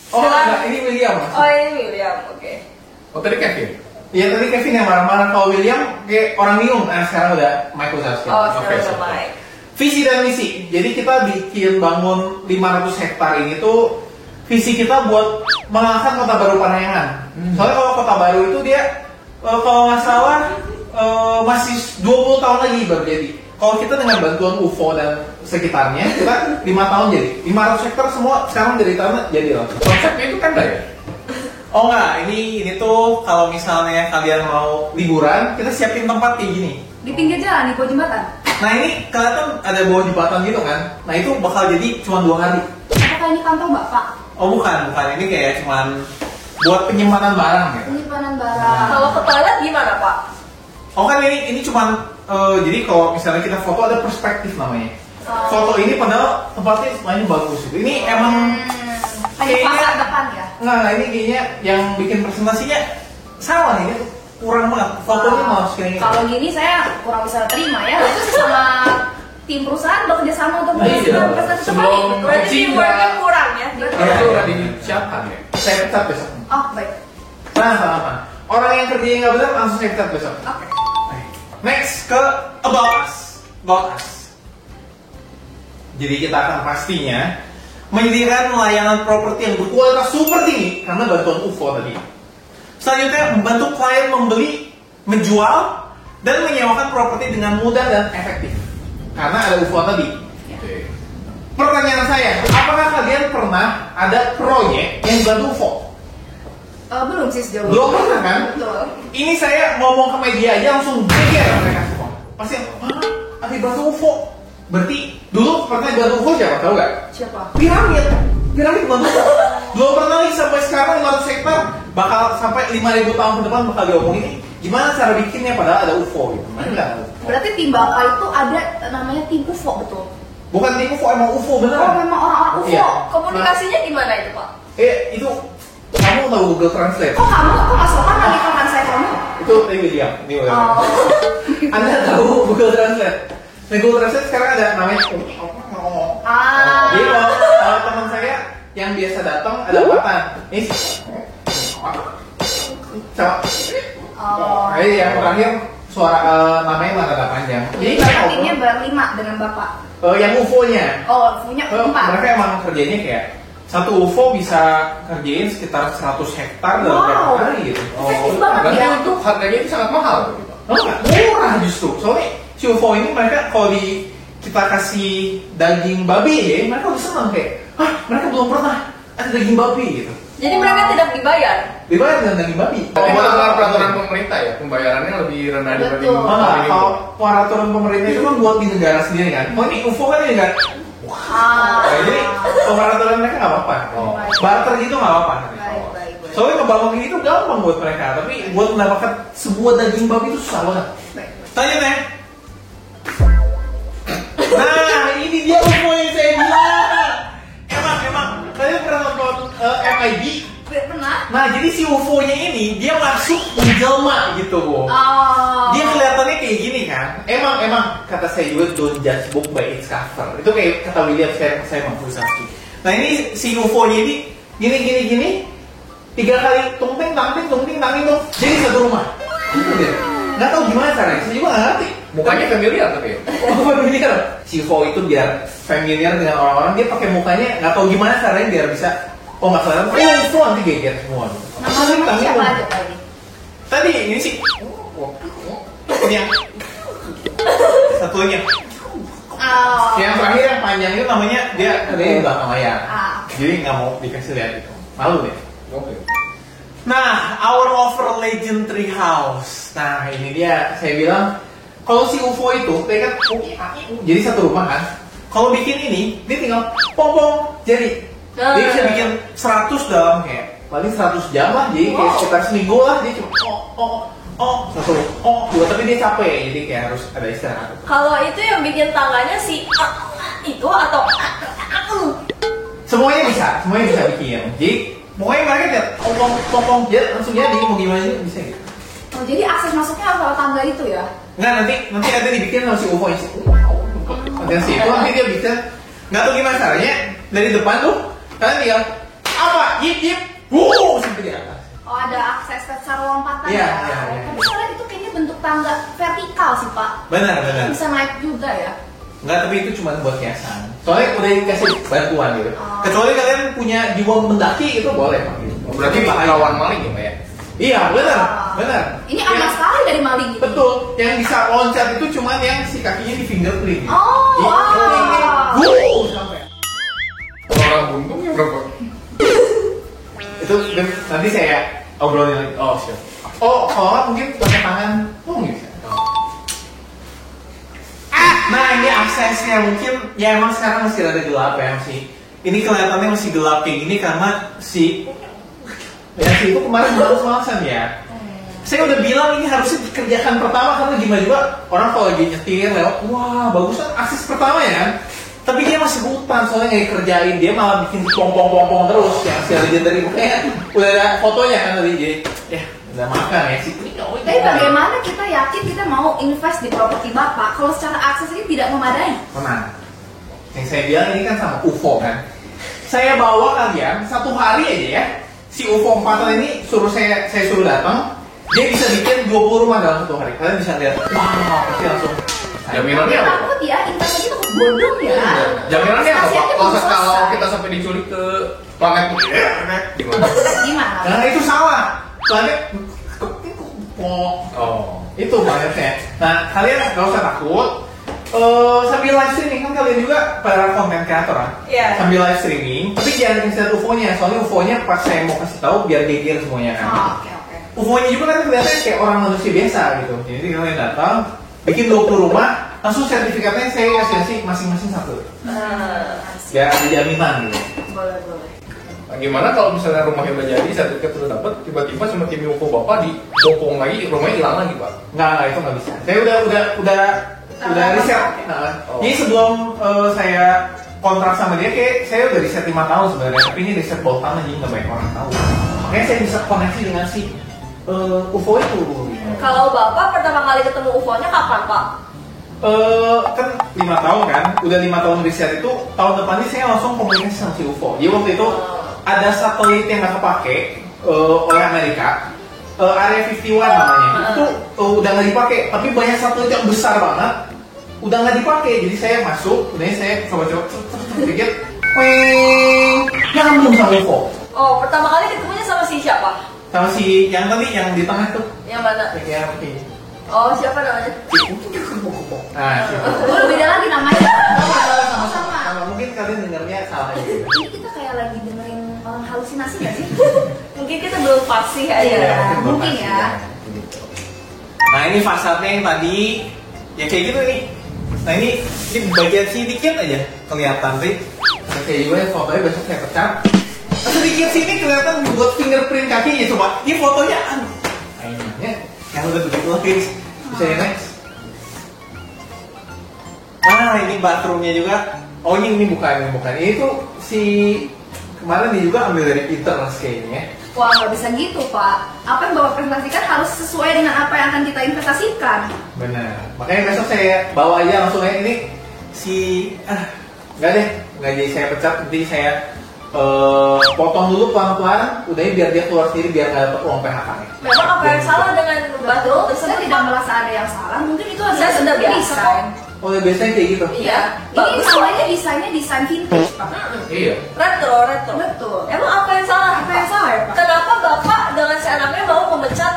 Oh enggak, ini William. Oh ini William, oke. Oh tadi Kevin. Iya tadi Kevin yang marah-marah. Kalau William kayak orang bingung. Nah sekarang udah Mike Wazowski. Oh Oke, sekarang udah so. Mike. Visi dan misi. Jadi kita bikin bangun 500 hektar ini tuh visi kita buat mengangkat Kota Baru Parahyangan. Soalnya kalau Kota Baru itu dia kalau nggak salah masih 20 tahun lagi baru jadi. Kalau kita dengan bantuan UFO dan sekitarnya, kita 5 tahun jadi. 500 hektar semua sekarang dari tanah jadi langsung. Konsepnya itu kan ya? Oh enggak, ini tuh kalau misalnya kalian mau liburan, kita siapin tempat kayak gini. Di pinggir jalan, di bawah jembatan. Nah ini kelihatan ada bawah jembatan gitu kan. Nah itu bakal jadi cuma 2 hari. Apakah ini kantor Bapak? Oh bukan. Ini kayak cuman buat penyimpanan barang gitu. Penyimpanan barang. Kalau ke toilet gimana Pak? Oh kan ini cuman jadi kalau misalnya kita foto ada perspektif namanya. Foto ini padahal tempatnya semuanya bagus gitu. Ini emang Hanya pasar depan ya? Nggak, ini kayaknya yang bikin presentasinya salah nih, kurang banget. Fotonya malah kayak gini. Kalau gini saya kurang bisa terima ya. Itu sama tim perusahaan bekerja sama untuk menghasilkan prestasi Sebelum terbaik. Berarti Kecil, teamworknya Mbak. kurang ya? Itu udah disiapkan ya? Saya pecat besok. Oh baik. Sama. Orang yang kerjanya nggak benar langsung saya pecat besok. Oke. Next ke about us. About us. Jadi kita akan pastinya menyediakan layanan properti yang berkualitas super tinggi karena bantuan UFO tadi. Selanjutnya membantu klien membeli, menjual, dan menyewakan properti dengan mudah dan efektif karena ada UFO tadi. Oke. Pertanyaan saya, apakah kalian pernah ada proyek yang dibantu UFO? Belum sih sejauh Belum pernah kan? Betul. Ini saya ngomong ke media aja langsung geger mereka semua. Pasti, ada dibantu UFO. Berarti dulu pernah dibantu UFO siapa? Tahu gak? Siapa? Piramid bantu. Belum pernah lagi sampai sekarang 500 hektar bakal sampai 5.000 tahun ke depan bakal diomongin ini. Gimana cara bikinnya padahal ada UFO gitu. Mana nggak tahu. Berarti tim Bapak itu ada namanya tim UFO betul? Bukan tim UFO, emang UFO Oh beneran. memang orang-orang UFO. Iya. Komunikasinya gimana itu Pak? Itu kamu tahu Google Translate? Kok kok Mas Sopan lagi teman saya kamu? Itu William. Ini William. Oh. Anda tahu Google Translate? Nah, Google Translate sekarang ada namanya. Jadi kalau teman saya yang biasa datang ada empatan. Ini Oh. yang terakhir suara namanya mana ada panjang. Jadi timnya berlima dengan Bapak. Yang UFO-nya. Oh, punya empat. Mereka emang kerjanya kayak satu UFO bisa kerjain sekitar 100 hektar dalam berapa hari gitu. Efektif banget Berarti ya. untuk harganya itu sangat mahal gitu. Oh enggak, murah justru. Soalnya si UFO ini mereka kalau kita kasih daging babi ya, mereka udah senang kayak, mereka belum pernah ada daging babi gitu. Jadi mereka tidak dibayar? Dibayar dengan daging babi. Berdasarkan peraturan pemerintah ya, pembayarannya lebih rendah dibanding Betul. Kalau peraturan pemerintah itu kan buat di negara sendiri kan. Oh ini UFO kan di negara. Jadi peraturan mereka nggak apa-apa. Barter gitu nggak apa-apa. Baik. Soalnya ngebangun ini tuh gampang buat mereka, tapi buat mendapatkan sebuah daging babi itu susah banget. Tanya nih. Nah ini dia UFO yang saya bilang. Emang kalian pernah nonton MIB? Pernah? Nah jadi si UFO-nya ini dia masuk menjelma gitu. Oh. Dia kelihatannya kayak gini kan. Emang kata saya juga don't judge book by its cover. Itu kayak kata William saya Wazowski. Nah ini si UFO-nya ini gini 3 kali tung ting tang ting tuh. Jadi satu rumah. Nggak tahu gimana caranya. Saya juga nggak ngerti. Mukanya familiar tapi ya. Oh familiar. Si UFO itu biar familiar dengan orang-orang, dia pakai mukanya nggak tahu gimana caranya biar bisa. Oh nggak salah. UFO nanti geger semua. Nama siapa aja tadi? Tadi ini sih. Ini yang satunya. Oh. Yang terakhir yang panjang itu namanya dia di belakang layar. Jadi nggak mau dikasih lihat itu. Malu deh. Oke. Nah, Our Over Legendary House. Nah, ini dia. Saya bilang, kalau si UFO itu, dia kan jadi satu rumah kan. Kalau bikin ini, dia tinggal pong jadi. Dia bisa bikin 100 dalam kayak paling 100 jam lah. Jadi kayak sekitar seminggu lah. Dia cuma satu, dua. Tapi dia capek, jadi kayak harus ada istirahat. Kalau itu yang bikin tangganya si itu atau Semuanya bisa bikin. Jadi pokoknya mereka lihat pong dia langsung jadi mau gimana juga bisa gitu. Oh, jadi akses masuknya harus lewat tangga itu ya? Nggak nanti ada dibikin sama si UFO yang nanti itu nanti dia bisa nggak tahu gimana caranya dari depan tuh kalian tinggal apa yip sampai di atas. Oh, ada akses ke cara lompatan Iya, ya? iya, iya. Tapi saya lihat itu kayaknya bentuk tangga vertikal sih, Pak. Benar. Bisa naik juga ya? Enggak, tapi itu cuma buat hiasan. Soalnya udah dikasih bantuan gitu. Oh. Kecuali kalian punya jiwa mendaki itu boleh Pak. Gitu. Berarti bahaya. lawan maling ya Pak ya? Iya, benar. Ini aman sekali dari maling gitu. Betul. Yang bisa loncat itu cuma yang si kakinya di fingerprint. Gitu. Oh, wow. Sampai. Orang buntungnya berapa? Itu nanti saya obrolin lagi. Oh siap. Oh, kalau mungkin pakai tangan. Oh, bisa. Nah, ini aksesnya mungkin ya emang sekarang masih rada gelap ya masih. Ini kelihatannya masih gelap kayak gini karena si itu kemarin malas-malasan ya. Saya udah bilang ini harusnya dikerjakan pertama karena gimana juga orang kalau lagi nyetir lewat, wah bagus kan akses pertama ya kan. Tapi dia masih hutan soalnya nggak dikerjain, dia malah bikin pompong terus yang si legendary makanya udah ada fotonya kan tadi jadi ya udah makan ya sih. Tapi bagaimana kita yakin kita mau invest di properti Bapak kalau secara akses ini tidak memadai? Tenang. Yang saya bilang ini kan sama UFO kan. Saya bawa kalian satu hari aja ya. Si UFO 4 ini saya suruh datang, dia bisa bikin 20 rumah dalam satu hari. Kalian bisa lihat. Wow, pasti langsung. Jaminannya apa Pak? Takut ya, investasi takut bodong ya. Jaminannya apa Pak? Kasihannya Kalau belum kalau selesai. kita sampai diculik ke planet gimana? Gimana? Karena itu salah. Planet itu planetnya. Nah, kalian nggak usah takut. Sambil live streaming kan kalian juga para konten kreator kan? Iya. Sambil live streaming, tapi jangan insert UFO-nya. Soalnya UFO-nya pas saya mau kasih tahu biar geger semuanya kan. Oh, oke. UFO-nya juga kan kelihatannya kayak orang manusia biasa gitu. Jadi kalian datang, bikin 20 rumah, langsung sertifikatnya saya kasih masing-masing satu. Ya ada jaminan gitu. Boleh. Nah, gimana kalau misalnya rumahnya udah jadi, sertifikat udah dapet, tiba-tiba sama tim UFO Bapak dibokong lagi, rumahnya hilang lagi Pak? Nggak, itu nggak bisa. Saya udah riset. Nah, Jadi sebelum saya kontrak sama dia, kayak saya udah riset 5 tahun sebenarnya. Tapi ini riset bawah tanah jadi nggak banyak orang tahu. Makanya saya bisa koneksi dengan si UFO itu. Kalau Bapak pertama kali ketemu UFO-nya kapan, Pak? Kan 5 tahun kan, udah 5 tahun riset itu, tahun depannya saya langsung komunikasi sama si UFO. Jadi waktu itu ada satelit yang nggak kepake oleh Amerika, Area 51 namanya, itu udah nggak dipakai, tapi banyak satelit yang besar banget, udah nggak dipakai. Jadi saya masuk, udah saya coba-coba, pikir, nyambung sama UFO. Oh, pertama kali ketemunya sama si siapa? Sama si yang tadi yang di tengah tuh, Yang mana? kayak oke. Oh, siapa namanya? Nah, Oh, beda lagi namanya. sama mungkin kalian dengarnya salah aja. Ini kita kayak lagi dengerin orang halusinasi nggak sih? Mungkin kita belum fasih aja. Iya. Mungkin ya. Nah ini fasadnya yang tadi ya kayak gitu nih. Nah ini bagian sini dikit aja kelihatan sih. Kayak juga fotonya besok saya pecat. Sedikit sini kelihatan buat fingerprint kakinya coba. Ini fotonya kayaknya yang udah begitu lagi. Bisa ya next. Ah ini bathroomnya juga. Oh ini bukan. Ini tuh si kemarin dia juga ambil dari Pinterest kayaknya. Wah, nggak bisa gitu, Pak. Apa yang Bapak presentasikan harus sesuai dengan apa yang akan kita investasikan. Benar. Makanya besok saya bawa aja langsung aja ini si nggak deh, nggak jadi saya pecat, nanti saya potong dulu pelan-pelan, udah biar dia keluar sendiri biar nggak dapat uang PHK-nya. Memang apa yang salah dengan batu Saya tersebut? tidak merasa ada yang salah. Mungkin itu adalah Saya sudah biasa desain. Oh ya biasanya kayak gitu. Iya. Ini namanya desainnya desain vintage, Pak. Iya. Retro. Betul. Emang apa yang salah? Apa yang salah ya, Pak? Kenapa Bapak dengan si anaknya mau memecat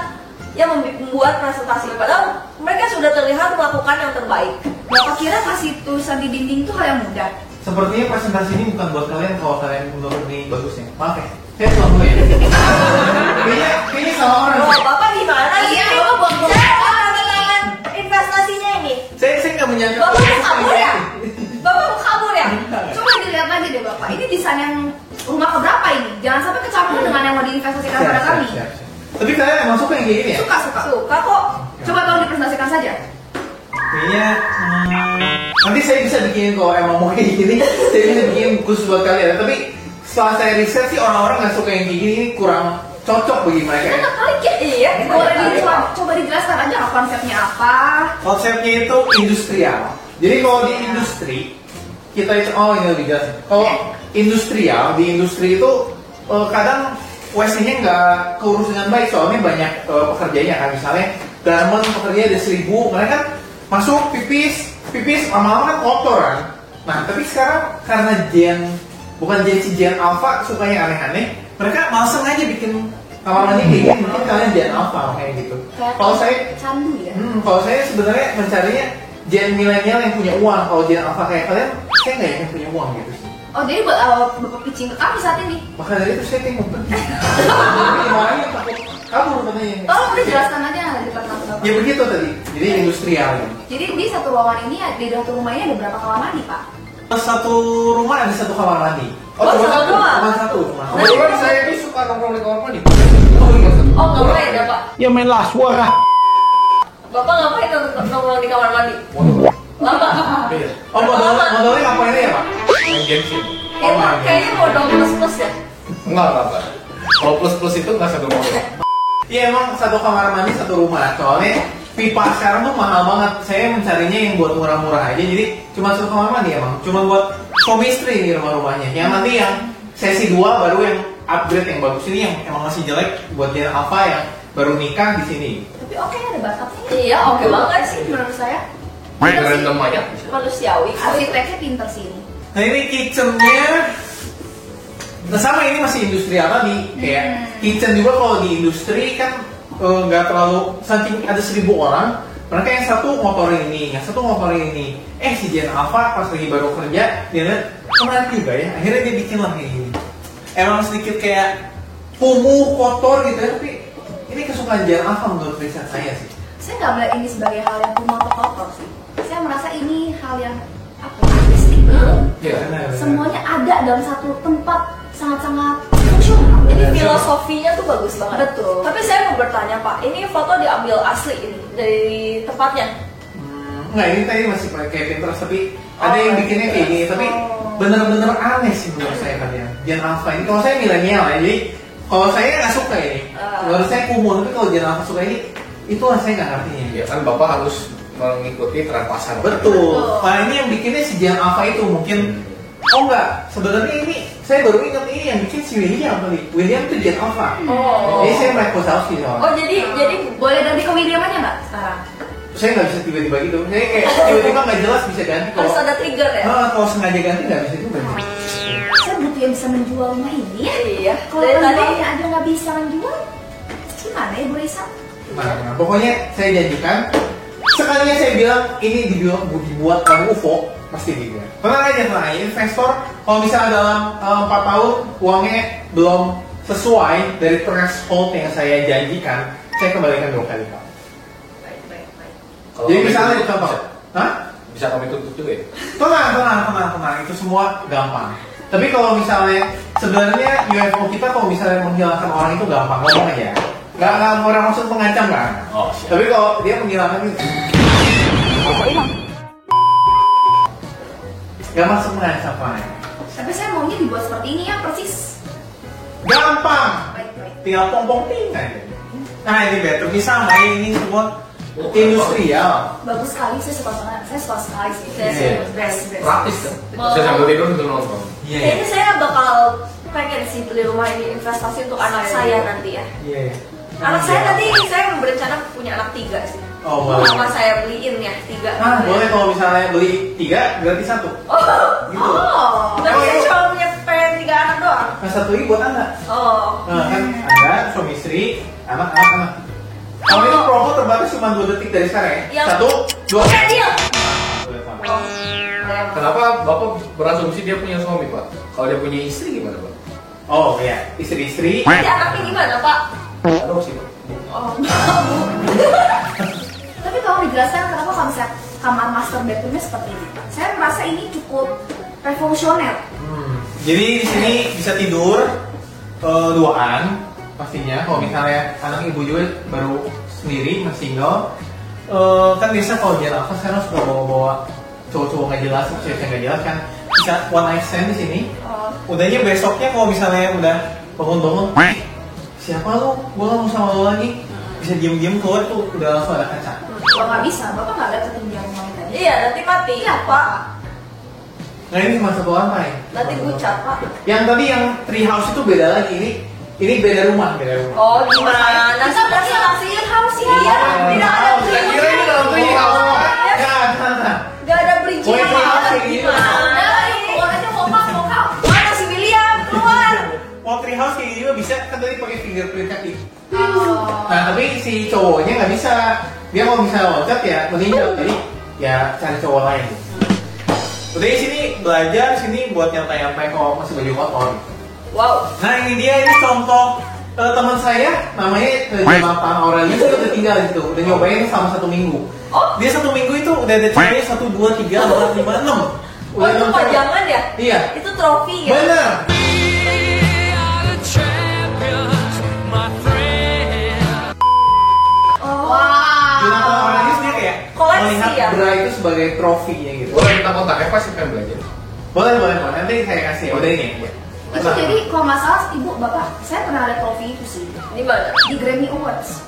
yang membuat presentasi? Padahal mereka sudah terlihat melakukan yang terbaik. Bapak kira kasih tulisan di dinding itu hal yang mudah? Sepertinya presentasi ini bukan buat kalian kalau kalian menurut ini bagusnya. Maaf ya, saya pulang dulu ya. Kayaknya salah orang. Oh, Bapak gimana sih? Iya, Bapak buang-buang. Saya kehilangan investasinya ini. Saya nggak menyangka. Bapak mau kabur ya? Bapak mau kabur ya? Coba dilihat lagi deh, Bapak. Ini desain yang rumah keberapa ini? Jangan sampai kecampur dengan yang mau diinvestasikan pada kami. Siap. Tapi kalian emang suka yang kayak gini ya? Suka. Suka kok. Coba tolong dipresentasikan saja. Kayaknya nanti saya bisa bikin kalau emang mau kayak gini, saya bisa bikin khusus buat kalian. Tapi setelah saya riset sih orang-orang nggak suka yang kayak gini, ini kurang cocok bagi mereka ya. Enak kali ya? Iya. Coba dijelaskan aja konsepnya apa. Konsepnya itu industrial. Jadi kalau di industri kita itu ini lebih jelas. Kalau industrial di industri itu kadang WC-nya nggak keurus dengan baik, soalnya banyak pekerjanya kan. Misalnya garment pekerja ada 1000, mereka kan masuk pipis lama-lama kan kotor kan. Nah tapi sekarang karena bukan si Gen Alpha sukanya aneh-aneh, mereka malas aja bikin kamar mandi kayak gini. Mungkin kalian Gen Alpha kayak gitu. Kalau saya candu ya. Kalau saya sebenarnya mencarinya Gen milenial yang punya uang. Kalau Gen Alpha kayak kalian, saya nggak yakin punya uang gitu sih. Oh jadi buat bapak pitching ke kami saat ini. Maka dari itu saya tengok pergi. Dimarahin takut kabur katanya. Tolong udah jelaskan aja di depan bapak. Ya begitu tadi. Jadi industrial. Jadi di satu ruangan ini di satu rumah ini ada berapa kamar mandi pak? Satu rumah ada 1 kamar mandi. Oh, cuma satu doang? Cuma satu. Kebetulan saya ini suka nongkrong di kamar mandi. Oh ngapain ya pak? Ya main suara. Bapak ngapain nongkrong di kamar mandi? Lama. Oh modalnya ngapain ya pak? Main Genshin. Kayaknya modal plus ya. Enggak. Kalau plus itu nggak satu modal. Iya emang 1 kamar mandi 1 rumah. Soalnya pipa sekarang tuh mahal banget. Saya mencarinya yang buat murah-murah aja. Jadi cuma 1 kamar mandi emang. Cuma buat suami istri di rumah-rumahnya. Yang nanti yang sesi 2 baru yang upgrade yang bagus. Ini yang emang masih jelek buat Gen Alpha yang baru nikah di sini. Tapi oke ada bathtubnya. Iya oke banget sih menurut saya. Keren namanya. Manusiawi. Arsiteknya pinter sih ini. Nah ini kitchennya. Nah sama ini masih industrial tadi. Kayak kitchen juga kalau di industri kan nggak terlalu, saking ada 1000 orang, mereka yang satu ngotorin ini, yang satu ngotorin ini. Si Gen Alpha pas lagi baru kerja, dia lihat kemarin juga ya, akhirnya dia bikin lah kayak gini. Emang sedikit kayak kumuh, kotor gitu ya, tapi ini kesukaan Gen Alpha menurut riset saya sih. Saya nggak melihat ini sebagai hal yang kumuh atau kotor sih. Saya merasa ini hal yang artistik. Iya. Semuanya ada dalam satu tempat, sangat-sangat fungsional. Jadi filosofinya tuh bagus banget. Betul. Tapi saya mau bertanya pak, ini foto diambil asli ini dari tempatnya? Enggak, ini tadi masih pakai Pinterest, tapi ada yang bikinnya kayak gini, tapi bener-bener aneh sih menurut saya kalian. Gen Alpha ini, kalau saya milenial ya, jadi kalau saya nggak suka ini, menurut saya kumuh, tapi kalau Gen Alpha suka ini, itulah saya nggak ngertinya. Ya kan Bapak harus mengikuti tren pasar. Betul. Nah ini yang bikinnya si Gen Alpha itu mungkin. Oh enggak, sebenarnya ini saya baru ingat ini yang bikin si William kali. William itu Gen Alpha. Oh. Jadi saya Mike Wazowski soalnya. Oh jadi Boleh ganti ke William aja nggak sekarang? Saya nggak bisa tiba-tiba gitu. Saya kayak tiba-tiba nggak jelas bisa ganti. harus ada trigger ya? Kalau sengaja ganti nggak bisa juga. Saya butuh yang bisa menjual rumah ini ya. Iya. Kalau Dari tadi penjualnya aja nggak bisa menjual, gimana ya Bu Risa? Nah, pokoknya saya janjikan sekalinya saya bilang ini dibuat oleh UFO pasti dibuat. Tenang aja, investor kalau misalnya dalam 4 tahun uangnya belum sesuai dari threshold yang saya janjikan, saya kembalikan 2 kali pak. Baik. Kalau Jadi kami misalnya tutup, contoh, bisa kami tutup juga ya. tenang, itu semua gampang. Tapi kalau misalnya sebenarnya UFO kita kalau misalnya menghilangkan orang itu gampang, ngomong aja. Nggak orang maksud mengancam kan? Oh, siap. Tapi kalau dia menghilangkan itu nggak masuk mengancam pak. Tapi saya maunya dibuat seperti ini ya persis. Gampang, Baik. tinggal pom-pom aja. Nah ini better bisa main ini semua industrial. Bagus sekali, saya suka sekali sih. Iya. Best. Praktis kan? Saya sambil tidur untuk nonton. kayaknya saya bakal pengen sih beli rumah ini investasi untuk anak saya nanti ya. Iya. Anak saya nanti saya berencana punya anak 3 sih. Oh boleh. Sama saya beliin ya 3. Boleh kalau misalnya beli 3 gratis 1. Oh. Tapi saya cuma pengen 3 anak doang. Nah 1 ini buat anak. Oh. Nah kan ada suami istri, anak. Kalau ini promo terbatas cuma 2 detik dari sekarang ya. Yang- 1, 2. Oke, deal. Kenapa Bapak berasumsi dia punya suami Pak? Kalau dia punya istri gimana Pak? Oh iya, istri-istri. Nanti anaknya gimana Pak? Ada sih Pak. Oh. Tapi kalau dijelaskan kenapa konsep kamar master bedroomnya seperti ini, Pak? Saya merasa ini cukup revolusioner. Jadi di sini bisa tidur duaan pastinya. Kalau misalnya anak ibu juga baru sendiri masih single, kan biasa kalau Gen Alpha sekarang suka bawa cowok-cowok nggak jelas, cewek nggak jelas kan bisa one night stand di sini. Udahnya besoknya kalau misalnya udah bangun-bangun, siapa lu? Gua nggak mau sama lu lagi. Bisa diem-diem keluar tuh udah langsung ada kaca. Kalau nggak bisa, Bapak nggak lihat ketinggian rumahnya tadi? Iya, nanti mati. Iya, Pak. Nah ini cuma 1 lantai. Nanti bucat Pak. Yang tadi yang tree house itu beda lagi, ini Ini beda rumah. Oh gimana? Kita presentasiin harus ya. Tidak ada Saya kira ini dalam treehouse. Gak ada bridging Wait, apa wait, gimana? Udah, yuk keluar aja vokal. Mana si William keluar? Mau treehouse kayak gini juga bisa kan tadi pakai fingerprint kaki. Oh. Nah tapi si cowoknya nggak bisa. Dia kalau misalnya loncat ya meninggal. Jadi ya cari cowok lain. Udah di sini belajar, sini buat nyantai-nyantai kalau masih baju kotor. Wow. Nah ini dia, ini contoh teman saya namanya Jonathan Aurelius, dia udah tinggal di situ, udah nyobain selama 1 minggu. Oh. Dia 1 minggu itu udah ada cewek 1, 2, 3, 4, 5, 6. Oh itu pajangan ya? Iya. Itu trofi ya? Bener. Wow. Jonathan Aurelius dia kayak Koleksi melihat ya? bra itu sebagai trofinya gitu. Boleh minta kontaknya pas sih pengen belajar. Boleh. Nanti saya kasih. Udah ini. Itu jadi kalau nggak salah ibu bapak, saya pernah ada trofi itu sih Di mana? di Grammy Awards.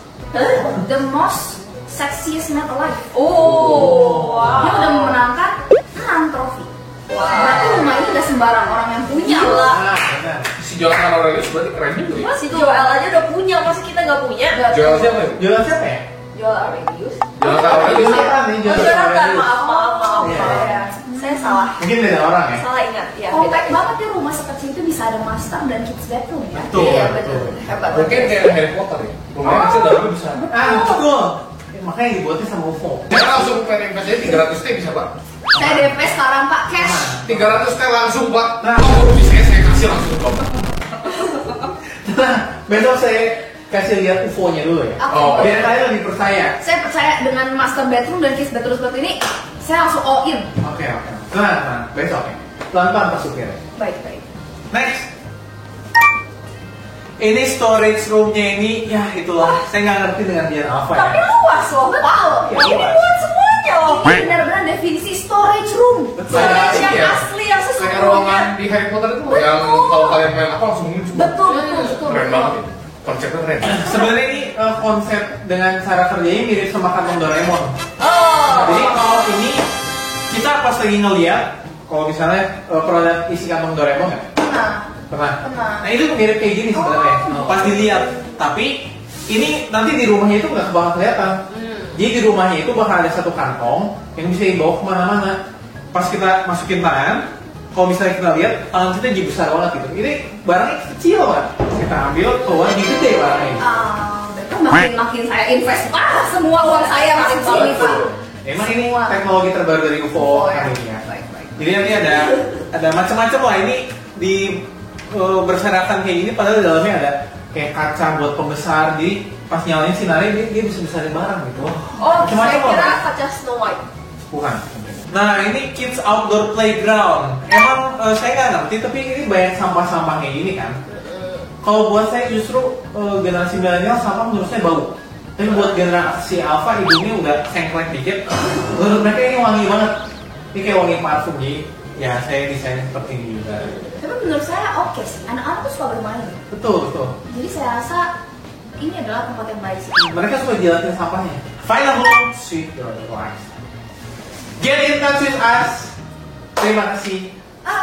The most sexiest man alive. Oh, wow. Dia udah memenangkan 6 trofi. Berarti rumah ini udah sembarang orang yang punya lah. Nah, benar. Si Jonathan Aurelius berarti keren juga ya. Si Joel aja udah punya, masa kita nggak punya? Joel siapa ya? Jualan siapa ya? Joel Aurelius. Jonathan Aurelius. Jonathan nih, Oh, Jonathan Jonathan, Aurelius. maaf. Iya. Ya. Saya salah. Mungkin beda orang ya? Salah ingat. Ya, Compact beda. banget ya rumah sekecil itu bisa ada master dan kids bedroom ya. Betul. Iya, betul. Hebat. Mungkin kayak Harry Potter ya. Rumahnya kecil dalamnya bisa. Ah, betul. Makanya dibuatnya sama UFO. Jangan langsung pengen investasi 300 T bisa pak. Saya DP sekarang Pak cash. 300 T langsung pak. Nah. Oh bisa saya kasih langsung pak. Nah, besok saya kasih lihat UFO-nya dulu ya. Oke. Oh, Biar kalian lebih percaya. Saya percaya dengan master bedroom dan kids bedroom seperti ini, saya langsung all in. Oke. Nah, besok ya. Pelan-pelan Pak Supir. Baik. Next. Ini storage room-nya ini, ya itulah. Saya nggak ngerti dengan dia apa Tapi ya. luas loh. Betul. Iya, Ini luas. buat semuanya loh. Ini benar-benar definisi storage room. Betul. Storage yang Iya. asli, yang Kayak sesungguhnya. ruangan di Harry Potter itu yang kalau kalian main apa langsung muncul. Betul. Keren banget ya. Konsepnya keren. Sebenarnya ini konsep dengan cara kerjanya mirip sama kantong Doraemon. Oh. Jadi kalau ini kita pas lagi ngeliat, kalau misalnya produk isi kantong Doraemon nggak? Pernah. Nah itu mirip kayak gini sebenarnya. Pas dilihat, tapi ini nanti di rumahnya itu nggak bakal kelihatan. Jadi di rumahnya itu bakal ada satu kantong yang bisa dibawa kemana-mana. Pas kita masukin tangan, kalau misalnya kita lihat tangan kita jadi besar banget gitu. Ini barangnya kecil kan. Kita ambil keluar jadi gede barangnya. Makin saya invest semua uang saya masuk sini Pak. Emang ini Semua. teknologi terbaru dari UFO ya. hari ini ya. Jadi nanti ada macam-macam lah ini di berserakan kayak gini, padahal di dalamnya ada kayak kaca buat pembesar. Jadi pas nyalain sinarnya dia bisa besarin barang gitu. Oh, Macam-macam saya kira lah. kaca Snow White. Bukan. Nah ini kids outdoor playground. Emang saya nggak ngerti, tapi ini banyak sampah-sampah kayak gini kan. Kalau buat saya justru generasi milenial sampah menurut saya bau. Tapi buat generasi alpha hidungnya udah sengklek dikit. Menurut mereka ini wangi banget. Ini kayak wangi parfum jadi ya saya desain seperti ini juga. Tapi menurut saya oke sih. Anak-anak tuh suka bermain. Betul. Jadi saya rasa ini adalah tempat yang baik sih. Mereka suka jilatin sampahnya. Final home, sweet your life. Get in touch with us. Terima kasih.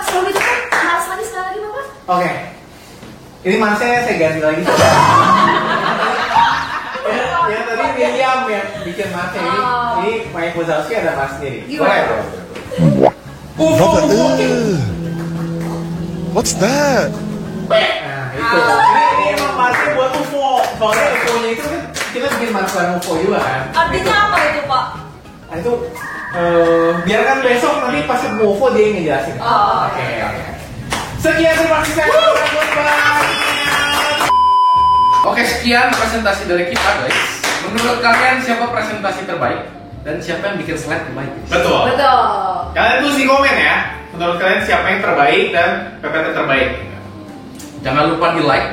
Sebelum itu kan Mas lagi sekali lagi Bapak. Oke. Ini masnya saya ganti lagi. Ya tadi William yang bikin mas ini. Ini Mike Wazowski ada mas sendiri. Gimana? UFO. What's that? Nah itu. Ini emang masnya buat UFO. Soalnya UFO-nya itu kan kita bikin mas bareng UFO juga kan. Artinya apa itu Pak? Nah itu biarkan besok nanti pas ketemu UFO dia yang ngejelasin. Oh, Oke. Sekian terima kasih saya. Oke, sekian presentasi dari kita guys. Menurut kalian siapa presentasi terbaik dan siapa yang bikin slide terbaik? Betul. Betul. Kalian tulis di komen ya. Menurut kalian siapa yang terbaik dan PPT terbaik? Jangan lupa di like,